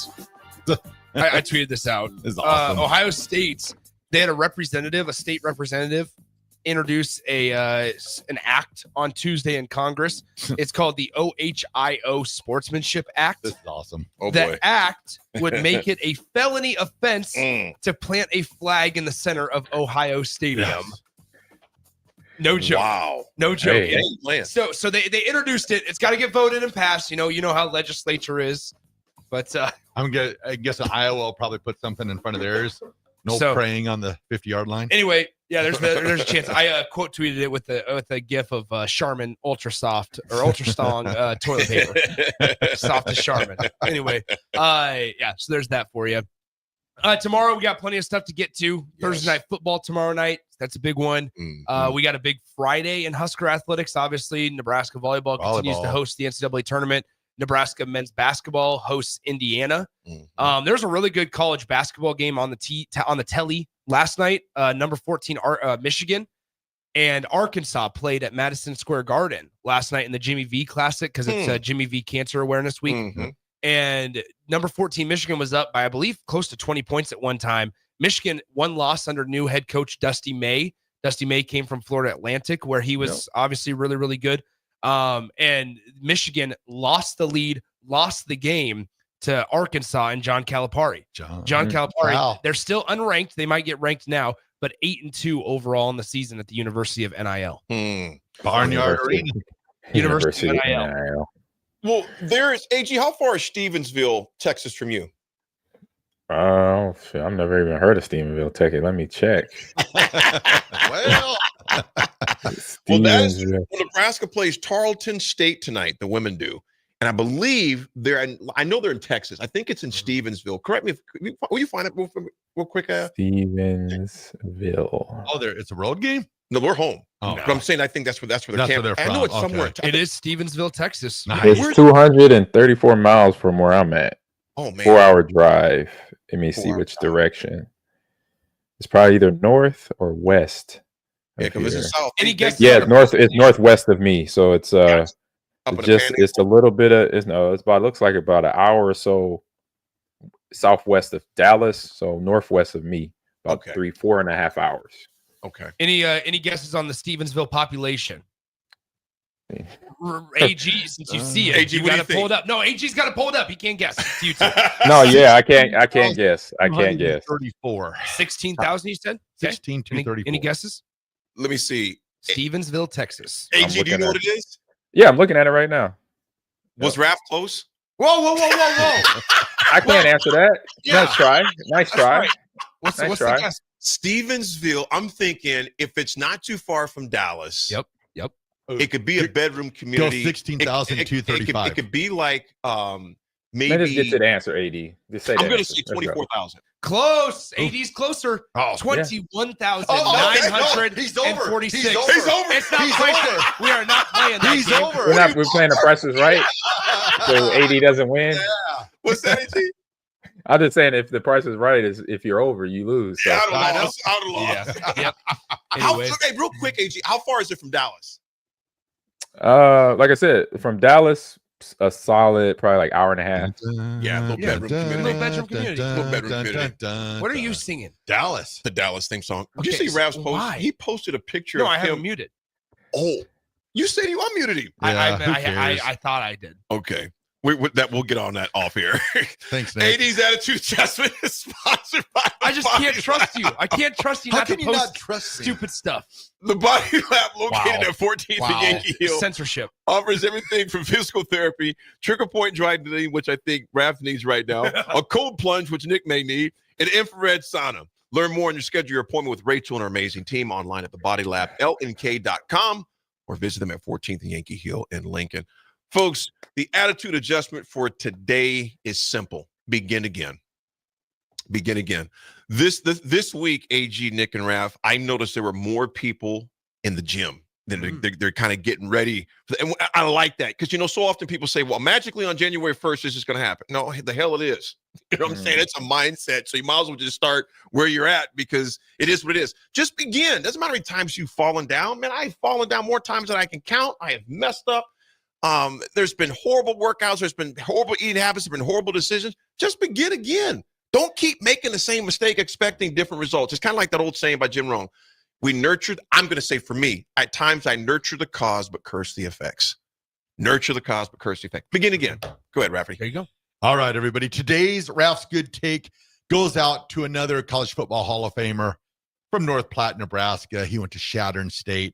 Speaker 5: I tweeted this out.
Speaker 13: This is awesome.
Speaker 5: Ohio State, they had a state representative, introduce an act on Tuesday in Congress. It's called the OHIO Sportsmanship Act.
Speaker 13: This is awesome.
Speaker 5: Oh, boy. The act would make it a felony offense to plant a flag in the center of Ohio Stadium. Yes. No joke.
Speaker 12: Wow.
Speaker 5: No joke.
Speaker 12: Hey.
Speaker 5: Yeah. So they introduced it. It's got to get voted and passed. You know how legislature is. But I
Speaker 13: guess Iowa will probably put something in front of theirs. No praying on the 50-yard line.
Speaker 5: Anyway, Yeah, there's a chance. I quote tweeted it with a gif of Charmin Ultra Soft or Ultra Strong toilet paper, soft as Charmin. Anyway, yeah. So there's that for you. Tomorrow we got plenty of stuff to get to. Thursday night football tomorrow night. That's a big one. We got a big Friday in Husker athletics. Obviously, Nebraska volleyball continues to host the NCAA tournament. Nebraska men's basketball hosts Indiana. There's a really good college basketball game on the telly last night. Number 14 Michigan and Arkansas played at Madison Square Garden last night in the Jimmy V Classic because it's Jimmy V Cancer Awareness Week. And number 14 Michigan was up by, I believe, close to 20 points at one time. Michigan one loss under new head coach Dusty May. Dusty May came from Florida Atlantic, where he was obviously really, really good. And Michigan lost the lead, lost the game to Arkansas and John Calipari. John Calipari. Wow. They're still unranked. They might get ranked now, but 8-2 overall in the season at the University of NIL.
Speaker 13: Barnyard Arena.
Speaker 5: University of NIL.
Speaker 14: Well, there's AG. How far is Stevensville, Texas, from you?
Speaker 15: Oh, shit, I've never even heard of Stephenville, Texas. Let me check.
Speaker 14: Well, that's Nebraska plays Tarleton State tonight. The women do, and I believe I know they're in Texas. I think it's in Stevensville. Correct me if will you find it real quick?
Speaker 15: Stevensville.
Speaker 13: Oh, it's a road game.
Speaker 14: No, we're home.
Speaker 13: Oh,
Speaker 14: but I'm saying I think that's where they're camping. I know it's somewhere.
Speaker 5: It is Stevensville, Texas.
Speaker 15: It's 234 miles from where I'm at.
Speaker 14: Oh man,
Speaker 15: 4-hour drive. Let me see which direction. It's probably either north or west.
Speaker 14: Yeah, because it's south.
Speaker 15: Any guess? Yeah, it's north. It's northwest of me, so it's it's a little bit of it's about looks like about an hour or so southwest of Dallas, so northwest of me, about 4.5 hours.
Speaker 14: Okay.
Speaker 5: Any guesses on the Stevensville population? AG, since you see it,
Speaker 14: AG,
Speaker 5: you got to pull it up. No, AG's got to pull it up. He can't guess. It's you two.
Speaker 15: No, yeah, I can't guess. I can't guess.
Speaker 13: 34.
Speaker 5: 16,000, you said?
Speaker 13: 16,234.
Speaker 5: Any guesses?
Speaker 14: Let me see.
Speaker 5: Stevensville, Texas.
Speaker 14: AG, do you know what it is?
Speaker 15: Yeah, I'm looking at it right now.
Speaker 14: Was Raff close?
Speaker 5: Whoa.
Speaker 15: I can't answer that.
Speaker 14: Yeah.
Speaker 15: Nice try.
Speaker 14: Right. What's the guess? Stevensville, I'm thinking if it's not too far from Dallas.
Speaker 5: Yep.
Speaker 14: It could be a bedroom community.
Speaker 13: Go 16,235.
Speaker 14: It could be like maybe.
Speaker 15: Let us get to the answer, AD. Just say
Speaker 14: I'm going to say 24,000.
Speaker 5: Close. AD's closer. 21,946.
Speaker 13: He's over.
Speaker 5: It's not playing. We are not playing that
Speaker 13: He's
Speaker 5: game.
Speaker 13: over.
Speaker 15: We're playing the prices right. So AD doesn't win.
Speaker 14: Yeah. What's that, AG?
Speaker 15: I'm just saying if the price is right, is if you're over, you lose. So.
Speaker 14: Yeah, I'd have lost.
Speaker 5: Yep. Anyway.
Speaker 14: Okay, real quick, AG, how far is it from Dallas?
Speaker 15: Like I said, from Dallas, a solid probably like hour and a half.
Speaker 14: Yeah, little bedroom community.
Speaker 5: What are you singing?
Speaker 14: Dallas. The Dallas theme song. Did you see Raff's post?
Speaker 5: Why?
Speaker 14: He posted a picture
Speaker 5: No,
Speaker 14: of
Speaker 5: I
Speaker 14: him.
Speaker 5: have him muted.
Speaker 14: Oh, you said you unmuted him.
Speaker 5: I thought I did.
Speaker 14: Okay. We'll get on that off here.
Speaker 13: Thanks, Nate.
Speaker 14: 80s Attitude Adjustment is sponsored by
Speaker 5: I just can't trust you. I can't trust you
Speaker 13: How
Speaker 5: not
Speaker 13: can
Speaker 5: to
Speaker 13: you
Speaker 5: post
Speaker 13: not trust me?
Speaker 5: stupid stuff.
Speaker 14: The Body Lab, located at 14th and Yankee Hill,
Speaker 5: Censorship.
Speaker 14: offers everything from physical therapy, trigger point dry cleaning, which I think Raff needs right now, a cold plunge, which Nick may need, an infrared sauna. Learn more and schedule your appointment with Rachel and her amazing team online at thebodylab.lnk.com or visit them at 14th and Yankee Hill in Lincoln. Folks, the attitude adjustment for today is simple. Begin again. Begin again. This week, AG, Nick, and Raff, I noticed there were more people in the gym. They're kind of getting ready. And I like that because, so often people say, well, magically on January 1st, this is going to happen. No, the hell it is. You know what I'm saying? It's a mindset. So you might as well just start where you're at because it is what it is. Just begin. Doesn't matter how many times you've fallen down. Man, I've fallen down more times than I can count. I have messed up. There's been horrible workouts. There's been horrible eating habits. There's been horrible decisions. Just begin again. Don't keep making the same mistake expecting different results. It's kind of like that old saying by Jim Rohn. I'm going to say for me, at times I nurture the cause but curse the effects. Nurture the cause but curse the effects. Begin again. Go ahead, Rafferty.
Speaker 5: There you go.
Speaker 13: All right, everybody. Today's Raff's Good Take goes out to another College Football Hall of Famer from North Platte, Nebraska. He went to Shattern State.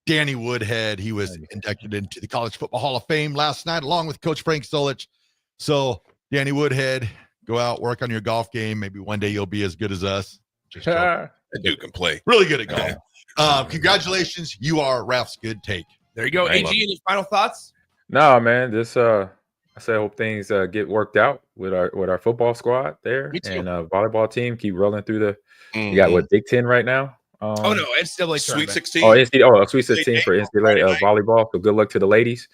Speaker 13: Danny Woodhead, he was inducted into the College Football Hall of Fame last night, along with Coach Frank Solich. So, Danny Woodhead, go out, work on your golf game. Maybe one day you'll be as good as us. Just joking.
Speaker 14: That dude can play.
Speaker 13: Really good at golf. Congratulations. You are Raff's good take.
Speaker 5: There you go.
Speaker 13: I
Speaker 5: AG,
Speaker 13: love it.
Speaker 5: any final thoughts?
Speaker 15: No, man. Just I say I hope things get worked out with our football squad there and volleyball team. Keep rolling through the. You got what, Big Ten right now?
Speaker 5: Oh no, NCAA
Speaker 14: Sweet
Speaker 5: tournament.
Speaker 14: 16.
Speaker 15: Oh, Sweet 16 for NCAA volleyball. So good luck to the ladies.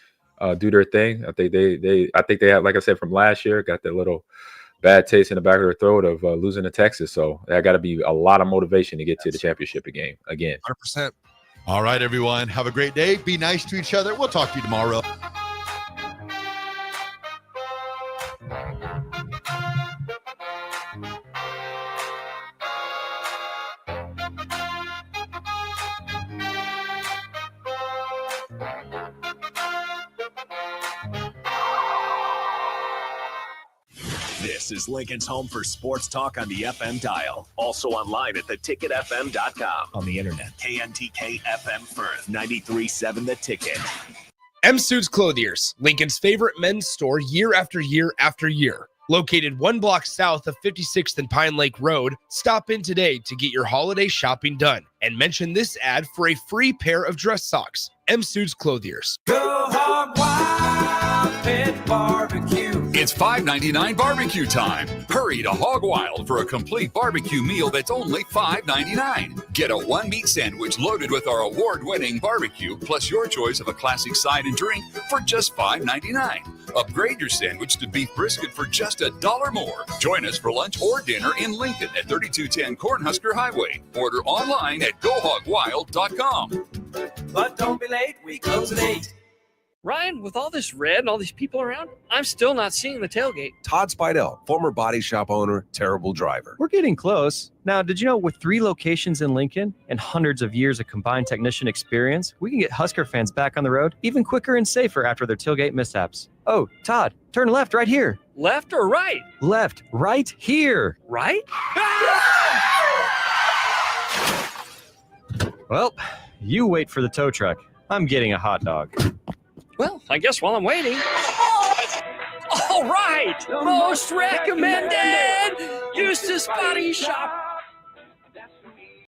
Speaker 15: Do their thing. I think they have, like I said, from last year, got that little bad taste in the back of their throat of losing to Texas. So that got to be a lot of motivation to get to the championship again.
Speaker 5: 100%.
Speaker 13: All right, everyone. Have a great day. Be nice to each other. We'll talk to you tomorrow.
Speaker 11: This is Lincoln's home for sports talk on the FM dial. Also online at theticketfm.com. On the internet. KNTK FM Firth, 93.7 The Ticket.
Speaker 5: M Suits Clothiers, Lincoln's favorite men's store year after year after year. Located 1 block south of 56th and Pine Lake Road, stop in today to get your holiday shopping done and mention this ad for a free pair of dress socks. M Suits Clothiers.
Speaker 19: Go hog wild, pit barbecue.
Speaker 7: It's $5.99 barbecue time. Hurry to Hog Wild for a complete barbecue meal that's only $5.99. Get a 1-meat sandwich loaded with our award-winning barbecue, plus your choice of a classic side and drink for just $5.99. Upgrade your sandwich to beef brisket for just $1 more. Join us for lunch or dinner in Lincoln at 3210 Cornhusker Highway. Order online at gohogwild.com.
Speaker 19: But don't be late, we close at 8.
Speaker 8: Ryan, with all this red and all these people around, I'm still not seeing the tailgate.
Speaker 9: Todd Spidell, former body shop owner, terrible driver.
Speaker 22: We're getting close. Now, did you know with 3 locations in Lincoln and hundreds of years of combined technician experience, we can get Husker fans back on the road even quicker and safer after their tailgate mishaps? Oh, Todd, turn left right here.
Speaker 8: Left or right?
Speaker 22: Left, right here.
Speaker 8: Right?
Speaker 22: Well, you wait for the tow truck. I'm getting a hot dog.
Speaker 8: Well, I guess while I'm waiting. All right, most recommended Eustace Body Shop